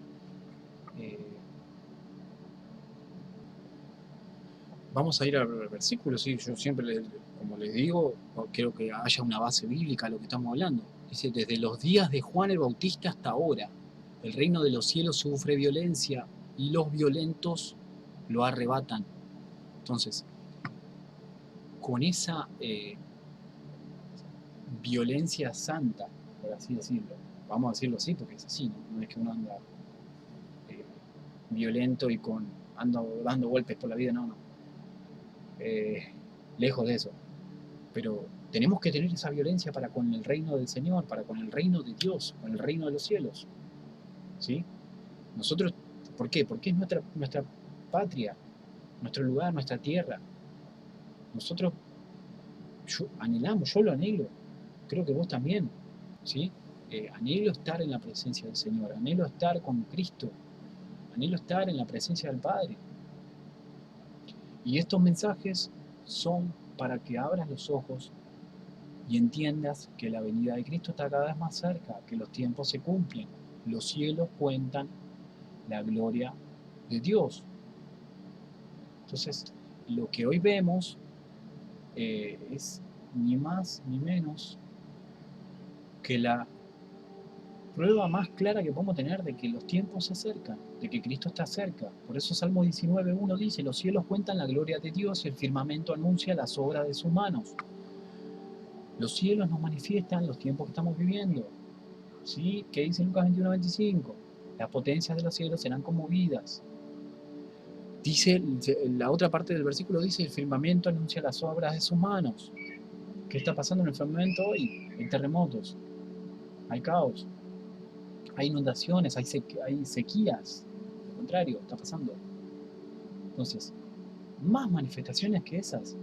Vamos a ir al versículo, ¿sí? Yo siempre, como les digo, quiero que haya una base bíblica a lo que estamos hablando. Dice, desde los días de Juan el Bautista hasta ahora, el reino de los cielos sufre violencia y los violentos lo arrebatan. Entonces, con esa violencia santa, por así decirlo, vamos a decirlo así porque es así, no es que uno anda violento y anda dando golpes por la vida, no. Lejos de eso. Pero tenemos que tener esa violencia para con el reino del Señor, para con el reino de Dios, con el reino de los cielos. ¿Sí? Nosotros, ¿por qué? Porque es nuestra patria, nuestro lugar, nuestra tierra. Nosotros anhelamos, yo lo anhelo, creo que vos también, ¿sí? Anhelo estar en la presencia del Señor, anhelo estar con Cristo, anhelo estar en la presencia del Padre. Y estos mensajes son para que abras los ojos y entiendas que la venida de Cristo está cada vez más cerca, que los tiempos se cumplen, los cielos cuentan la gloria de Dios. Entonces, lo que hoy vemos es ni más ni menos que la prueba más clara que podemos tener de que los tiempos se acercan, de que Cristo está cerca. Por eso Salmo 19.1 dice, los cielos cuentan la gloria de Dios y el firmamento anuncia las obras de sus manos. Los cielos nos manifiestan los tiempos que estamos viviendo. ¿Sí? ¿Qué dice Lucas 21.25? Las potencias de los cielos serán conmovidas. Dice, la otra parte del versículo dice, el firmamento anuncia las obras de sus manos. ¿Qué está pasando en el firmamento hoy? Hay terremotos, hay caos, hay inundaciones, hay sequías. Lo contrario, está pasando. Entonces, más manifestaciones que esas.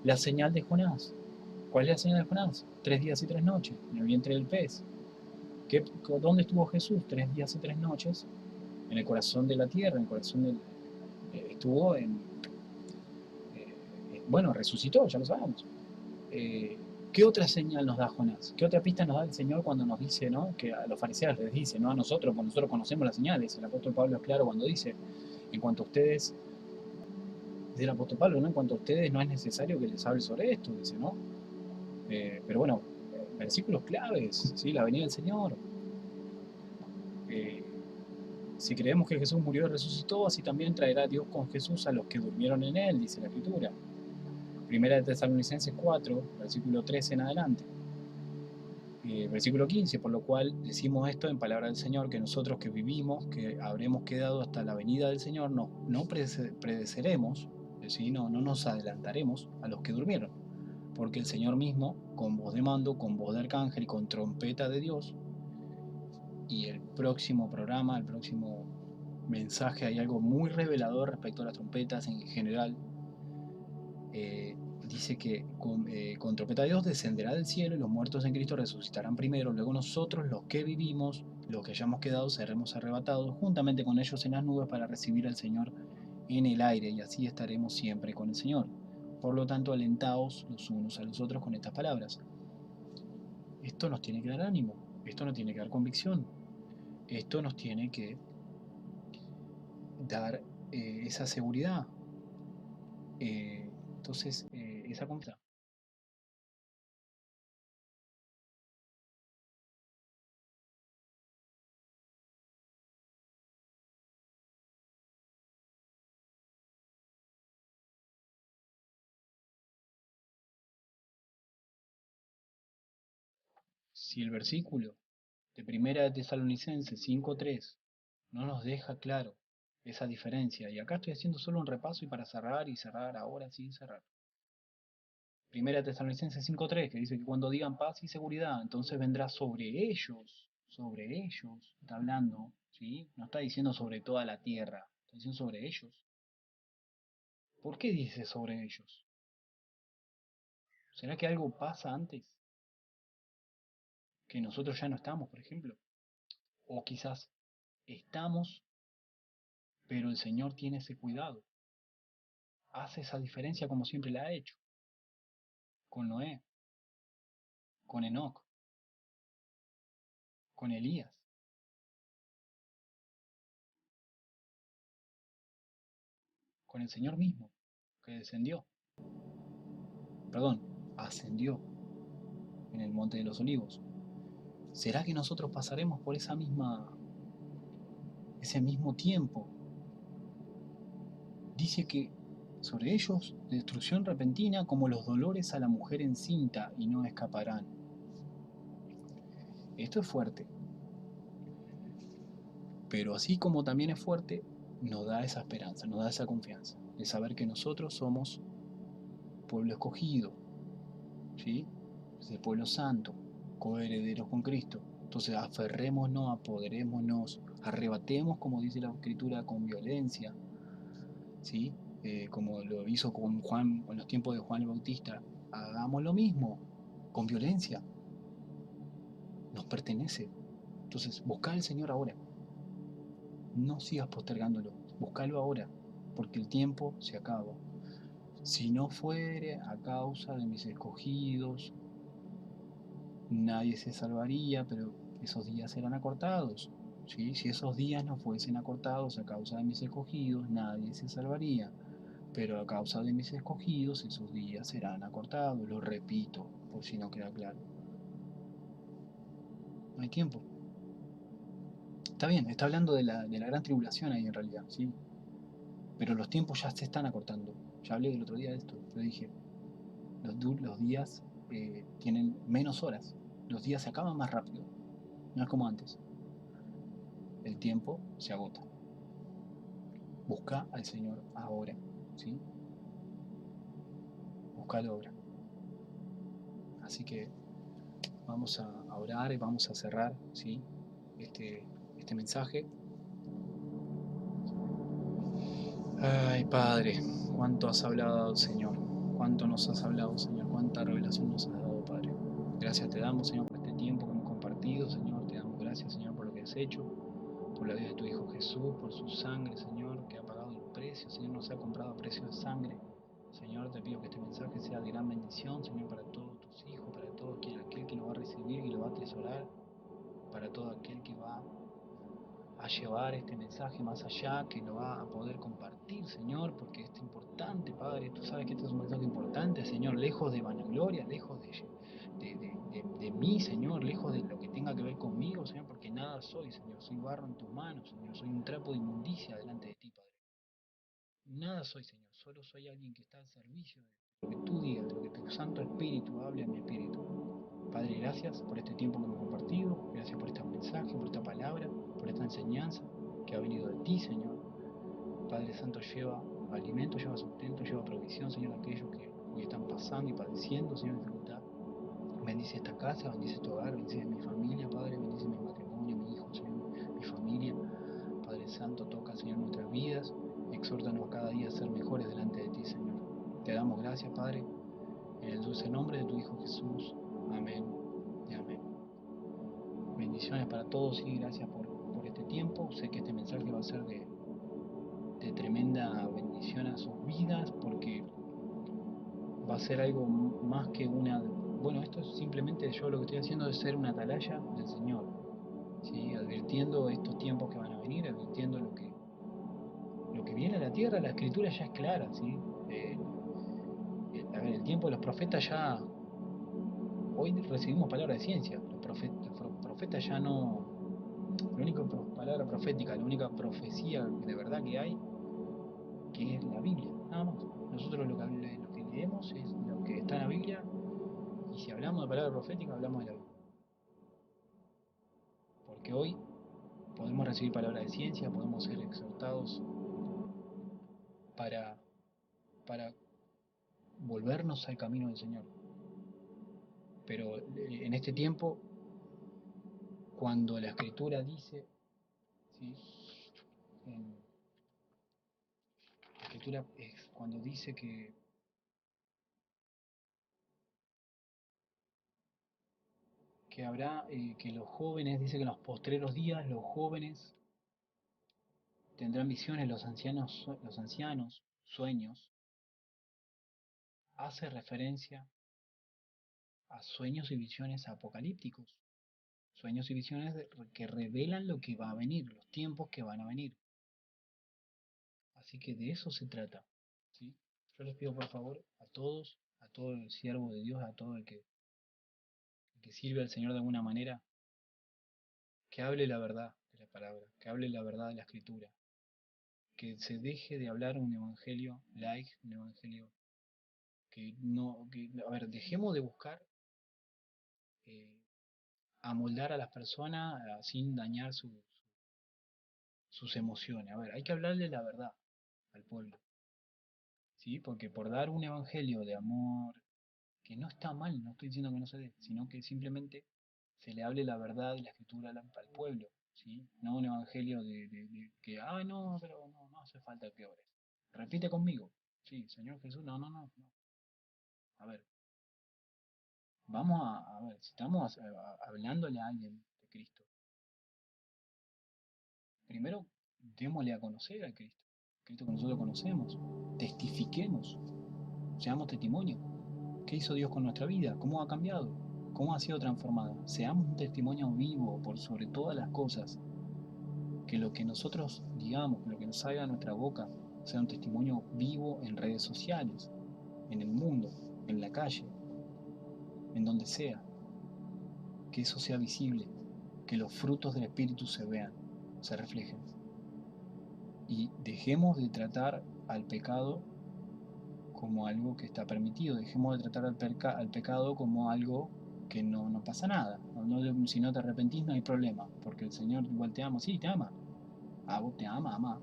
La señal de Jonás. ¿Cuál es la señal de Jonás? 3 días y 3 noches en el vientre del pez. ¿Dónde estuvo Jesús? 3 días y 3 noches en el corazón de la tierra, en el corazón del... estuvo en... bueno, resucitó, ya lo sabemos. Eh, ¿Qué otra señal nos da Jonás? ¿Qué otra pista nos da el Señor cuando nos dice, ¿no? Que a los fariseos les dice, no a nosotros, porque nosotros conocemos las señales? El apóstol Pablo es claro cuando dice, en cuanto a ustedes, dice el apóstol Pablo, ¿no? En cuanto a ustedes no es necesario que les hable sobre esto, dice, ¿no? Pero bueno, versículos claves, ¿sí? La venida del Señor. Eh, si creemos que Jesús murió y resucitó, así también traerá Dios con Jesús a los que durmieron en él, dice la Escritura. Primera de Tesalonicenses 4, versículo 13 en adelante. Versículo 15, por lo cual decimos esto en palabra del Señor, que nosotros que vivimos, que habremos quedado hasta la venida del Señor, no predeceremos, es decir, no nos adelantaremos a los que durmieron, porque el Señor mismo, con voz de mando, con voz de arcángel y con trompeta de Dios, y el próximo programa, el próximo mensaje, hay algo muy revelador respecto a las trompetas en general. Dice que con trompeta de Dios descenderá del cielo y los muertos en Cristo resucitarán primero, luego nosotros los que vivimos, los que hayamos quedado, seremos arrebatados juntamente con ellos en las nubes para recibir al Señor en el aire y así estaremos siempre con el Señor. Por lo tanto, alentaos los unos a los otros con estas palabras. Esto nos tiene que dar ánimo, esto nos tiene que dar convicción, esto nos tiene que dar esa seguridad. Entonces, esa confianza. Si el versículo de Primera de Tesalonicenses 5.3 no nos deja claro esa diferencia, y acá estoy haciendo solo un repaso y para cerrar y cerrar ahora sí cerrar. Primera de Tesalonicenses 5.3 que dice que cuando digan paz y seguridad, entonces vendrá sobre ellos, está hablando, ¿sí? No está diciendo sobre toda la tierra, está diciendo sobre ellos. ¿Por qué dice sobre ellos? ¿Será que algo pasa antes? Que nosotros ya no estamos, por ejemplo. O quizás estamos, pero el Señor tiene ese cuidado. Hace esa diferencia como siempre la ha hecho. Con Noé, con Enoc, con Elías, con el Señor mismo, que descendió, perdón, ascendió en el Monte de los Olivos. ¿Será que nosotros pasaremos por ese mismo tiempo? Dice que sobre ellos destrucción repentina como los dolores a la mujer encinta y no escaparán. Esto es fuerte, pero así como también es fuerte, nos da esa esperanza, nos da esa confianza de saber que nosotros somos pueblo escogido, ¿sí? Ese pueblo santo, coherederos con Cristo. Entonces aferrémonos, apoderémonos, arrebatemos, como dice la Escritura, con violencia, ¿sí? Como lo hizo con Juan en los tiempos de Juan el Bautista. Hagamos lo mismo, con violencia. Nos pertenece. Entonces, buscad al Señor ahora. No sigas postergándolo, búscalo ahora, porque el tiempo se acaba. Si no fuere a causa de mis escogidos, nadie se salvaría, pero esos días serán acortados. ¿Sí? Si esos días no fuesen acortados a causa de mis escogidos, nadie se salvaría. Pero a causa de mis escogidos, esos días serán acortados. Lo repito, por si no queda claro. No hay tiempo. Está bien, está hablando de la gran tribulación ahí en realidad, ¿sí? Pero los tiempos ya se están acortando. Ya hablé el otro día de esto, lo dije. Los días tienen menos horas. Los días se acaban más rápido. No es como antes. El tiempo se agota. Busca al Señor ahora, ¿sí? Buscalo ahora. Así que vamos a orar y vamos a cerrar, ¿sí? Este, este mensaje. Ay, Padre, cuánto has hablado, Señor. Cuánto nos has hablado, Señor. Cuánta revelación nos has dado, Padre. Gracias te damos, Señor, por este tiempo que hemos compartido, Señor. Te damos gracias, Señor, por lo que has hecho, por la vida de tu Hijo Jesús, por su sangre, Señor, que ha pagado el precio. Señor, nos ha comprado a precio de sangre. Señor, te pido que este mensaje sea de gran bendición, Señor, para todos tus hijos, para todo aquel que lo va a recibir y lo va a atesorar, para todo aquel que va a llevar este mensaje más allá, que lo va a poder compartir, Señor, porque es importante, Padre. Tú sabes que este es un mensaje importante, Señor, lejos de vanagloria, lejos de mí, Señor, lejos de lo que tenga que ver conmigo, Señor, porque nada soy, Señor. Soy barro en tus manos, Señor. Soy un trapo de inmundicia delante de ti, Padre. Nada soy, Señor. Solo soy alguien que está al servicio de lo que tú digas, de lo que tu Santo Espíritu hable a mi espíritu. Padre, gracias por este tiempo que hemos compartido, gracias por este mensaje, por esta palabra, por esta enseñanza que ha venido de ti, Señor. Padre Santo, lleva alimento, lleva sustento, lleva provisión, Señor, a aquellos que hoy están pasando y padeciendo, Señor, dificultad. Bendice esta casa, bendice este hogar, bendice mi familia, Padre, bendice mi matrimonio, mi hijo, Señor, mi familia. Padre Santo, toca, Señor, nuestras vidas, exhórtanos cada día a ser mejores delante de ti, Señor. Te damos gracias, Padre, en el dulce nombre de tu Hijo Jesús. Amén y amén. Bendiciones para todos y gracias por este tiempo. Sé que este mensaje va a ser de tremenda bendición a sus vidas porque va a ser algo más que una... Bueno, esto es simplemente yo lo que estoy haciendo es ser una atalaya del Señor, ¿sí? Advirtiendo estos tiempos que van a venir, advirtiendo lo que viene a la tierra. La escritura ya es clara, ¿sí? Eh, a ver, el tiempo de los profetas ya... Hoy recibimos palabra de ciencia. Los profetas ya no... La única palabra profética, la única profecía de verdad que hay, que es la Biblia, nada más. Nosotros lo que leemos es lo que está en la Biblia, y si hablamos de palabra profética, hablamos de la Biblia. Porque hoy podemos recibir palabra de ciencia, podemos ser exhortados para, para volvernos al camino del Señor. Pero en este tiempo, cuando la Escritura dice, ¿sí? La Escritura es cuando dice que habrá, que los jóvenes, dice que en los postreros días los jóvenes tendrán visiones, los ancianos sueños, hace referencia a sueños y visiones apocalípticos, sueños y visiones que revelan lo que va a venir, los tiempos que van a venir. Así que de eso se trata, ¿sí? Yo les pido por favor a todos, a todo el siervo de Dios, a todo el que sirve al Señor de alguna manera, que hable la verdad de la palabra, que hable la verdad de la escritura, que se deje de hablar un evangelio light, un evangelio que no, que, a ver, dejemos de buscar eh, amoldar a las personas sin dañar sus emociones. A ver, hay que hablarle la verdad al pueblo, ¿sí? Porque por dar un evangelio de amor, que no está mal, no estoy diciendo que no se dé, sino que simplemente se le hable la verdad de la escritura al pueblo, ¿sí? No un evangelio de que, ah, no, pero no hace falta que ores. Repite conmigo, sí, Señor Jesús, no. A ver, vamos a ver, si estamos hablándole a alguien de Cristo, primero démosle a conocer a Cristo, Cristo que nosotros conocemos, testifiquemos, seamos testimonio. ¿Qué hizo Dios con nuestra vida? ¿Cómo ha cambiado? ¿Cómo ha sido transformada? Seamos un testimonio vivo por sobre todas las cosas. Que lo que nosotros digamos, que lo que nos salga de nuestra boca, sea un testimonio vivo en redes sociales, en el mundo, en la calle, en donde sea. Que eso sea visible, que los frutos del Espíritu se vean, se reflejen. Y dejemos de tratar al pecado como algo que está permitido, dejemos de tratar al pecado como algo que no pasa nada. Si no te arrepentís no hay problema, porque el Señor igual te ama, sí, te ama. Vos te ama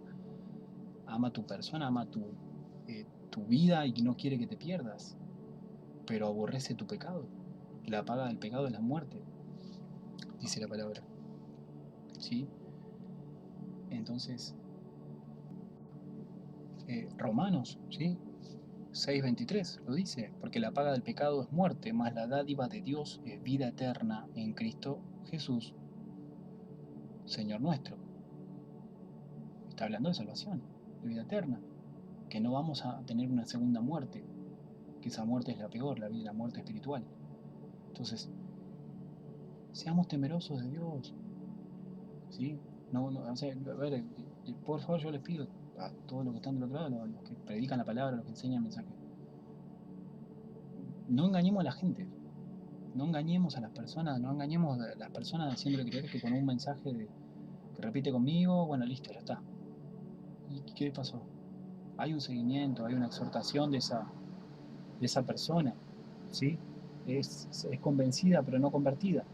tu persona, ama tu vida y no quiere que te pierdas, pero aborrece tu pecado. La paga del pecado es la muerte, dice la palabra. ¿Sí? Entonces, Romanos, ¿sí? 6:23 lo dice, porque la paga del pecado es muerte, mas la dádiva de Dios es vida eterna en Cristo Jesús, Señor nuestro. Está hablando de salvación, de vida eterna, que no vamos a tener una segunda muerte, que esa muerte es la peor, la muerte espiritual. Entonces, seamos temerosos de Dios, ¿sí? No, o sea, a ver, por favor yo les pido a todos los que están del otro lado, los que predican la palabra, los que enseñan el mensaje, no engañemos a la gente, no engañemos a las personas, no engañemos a las personas haciéndole creer que con un mensaje que repite conmigo, bueno, listo, ya está. ¿Y qué pasó? Hay un seguimiento, hay una exhortación de esa persona, ¿sí? Es convencida pero no convertida.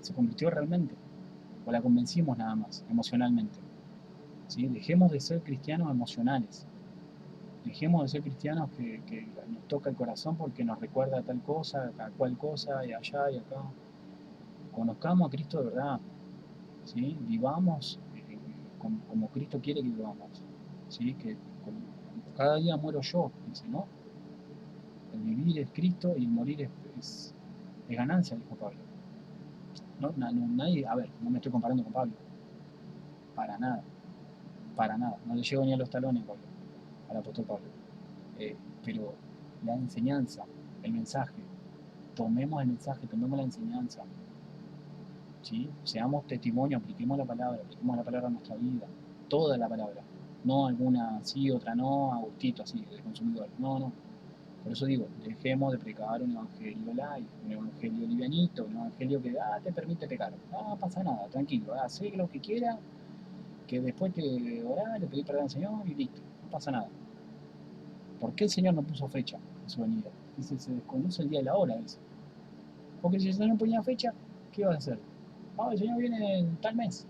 Se convirtió realmente, o la convencimos nada más, emocionalmente. ¿Sí? Dejemos de ser cristianos emocionales. Dejemos de ser cristianos que nos toca el corazón porque nos recuerda a tal cosa, a cual cosa, y allá y acá. Conozcamos a Cristo de verdad, ¿sí? Vivamos como Cristo quiere que vivamos, ¿sí? Que cada día muero yo, dice, ¿no? El vivir es Cristo y el morir es ganancia, dijo Pablo. Nadie, a ver, no me estoy comparando con Pablo, para nada, para nada, no le llego ni a los talones Pablo, al apóstol Pablo. Pero la enseñanza, el mensaje, tomemos el mensaje, tomemos la enseñanza, ¿sí? Seamos testimonio, apliquemos la palabra a nuestra vida, toda la palabra, no alguna sí, otra no, a gustito así, de consumidor, no. Por eso digo, dejemos de predicar un evangelio light, un evangelio livianito, un evangelio que te permite pecar. No pasa nada, tranquilo, haz lo que quieras, que después te orás, le pedís perdón al Señor y listo, no pasa nada. ¿Por qué el Señor no puso fecha en su venida? Dice, se desconoce el día y la hora, dice. Porque si el Señor ponía fecha, ¿qué iba a hacer? El Señor viene en tal mes.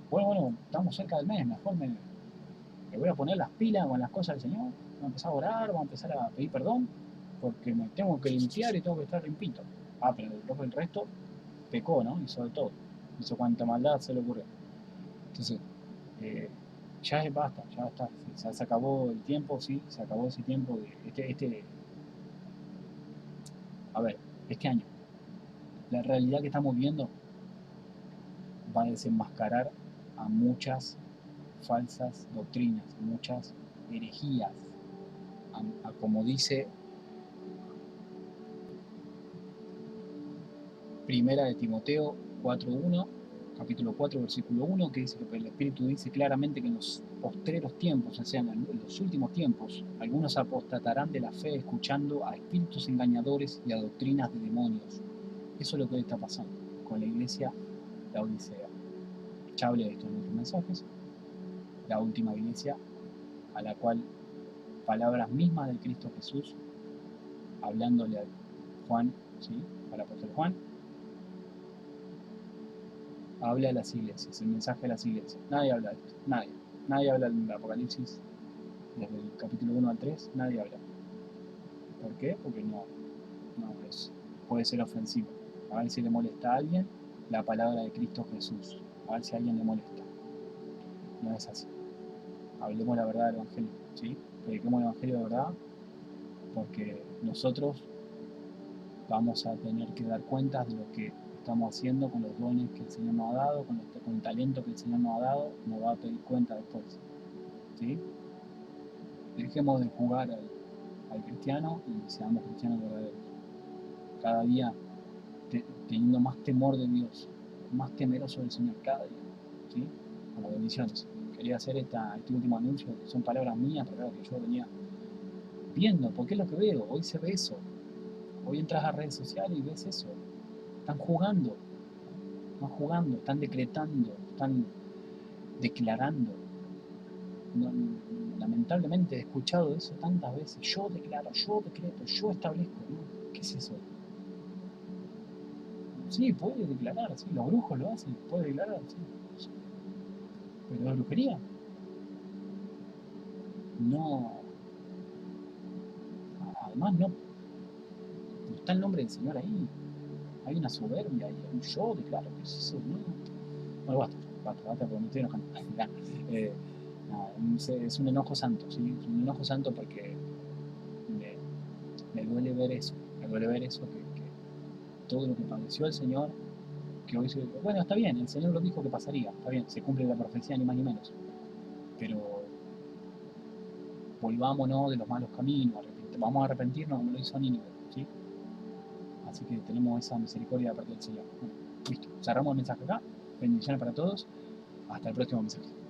Bueno, estamos cerca del mes, mejor me voy a poner las pilas con las cosas del Señor, voy a empezar a orar, voy a empezar a pedir perdón, porque me tengo que limpiar y tengo que estar limpito. Pero el resto pecó, ¿no? Hizo de todo. Hizo cuanta maldad se le ocurrió. Entonces, eh, ya basta, ya está. Se acabó el tiempo, sí, se acabó ese tiempo de a ver, este año. La realidad que estamos viendo va a desenmascarar a muchas falsas doctrinas, muchas herejías, como dice Primera de Timoteo 4.1, capítulo 4, versículo 1, que dice que el Espíritu dice claramente que en los postreros tiempos, o sea, en los últimos tiempos, algunos apostatarán de la fe escuchando a espíritus engañadores y a doctrinas de demonios. Eso es lo que hoy está pasando con la iglesia Laodicea. Ya hablé de esto en otros mensajes. La última iglesia a la cual palabras mismas de Cristo Jesús, hablándole a Juan, ¿sí? Al apóstol Juan, habla a las iglesias, el mensaje a las iglesias. Nadie habla de esto, nadie. Nadie habla del Apocalipsis desde el capítulo 1 al 3, nadie habla. ¿Por qué? Porque puede ser ofensivo. A ver si le molesta a alguien la palabra de Cristo Jesús. A ver si a alguien le molesta. No es así. Hablemos la verdad del Evangelio, ¿sí? Prediquemos el Evangelio de verdad, porque nosotros vamos a tener que dar cuentas de lo que estamos haciendo con los dones que el Señor nos ha dado, con el talento que el Señor nos ha dado, nos va a pedir cuenta después. ¿Sí? Dejemos de jugar al cristiano y seamos cristianos verdaderos. Cada día teniendo más temor de Dios, más temeroso del Señor cada día. ¿Sí? Con las bendiciones. Quería hacer este último anuncio, son palabras mías, palabras que yo venía viendo, porque es lo que veo. Hoy se ve eso. Hoy entras a redes sociales y ves eso. Están jugando, están decretando, están declarando. No, lamentablemente he escuchado eso tantas veces. Yo declaro, yo decreto, yo establezco. ¿No? ¿Qué es eso? Sí, puede declarar, sí, los brujos lo hacen, puede declarar, sí. Pero la brujería, no. Además, no está el nombre del Señor ahí. Hay una soberbia, hay un yo declaro, ¿qué es eso? No. Bueno, basta, porque me estoy enojando. eh, es un enojo santo, ¿sí? Es un enojo santo porque me duele ver eso, que todo lo que padeció el Señor, que hoy bueno, está bien, el Señor lo dijo que pasaría, está bien, se cumple la profecía ni más ni menos, pero volvámonos de los malos caminos, vamos a arrepentirnos como lo hizo Nínive, ¿sí? Así que tenemos esa misericordia de parte del Señor. Bueno, listo, cerramos el mensaje acá, bendiciones para todos, hasta el próximo mensaje.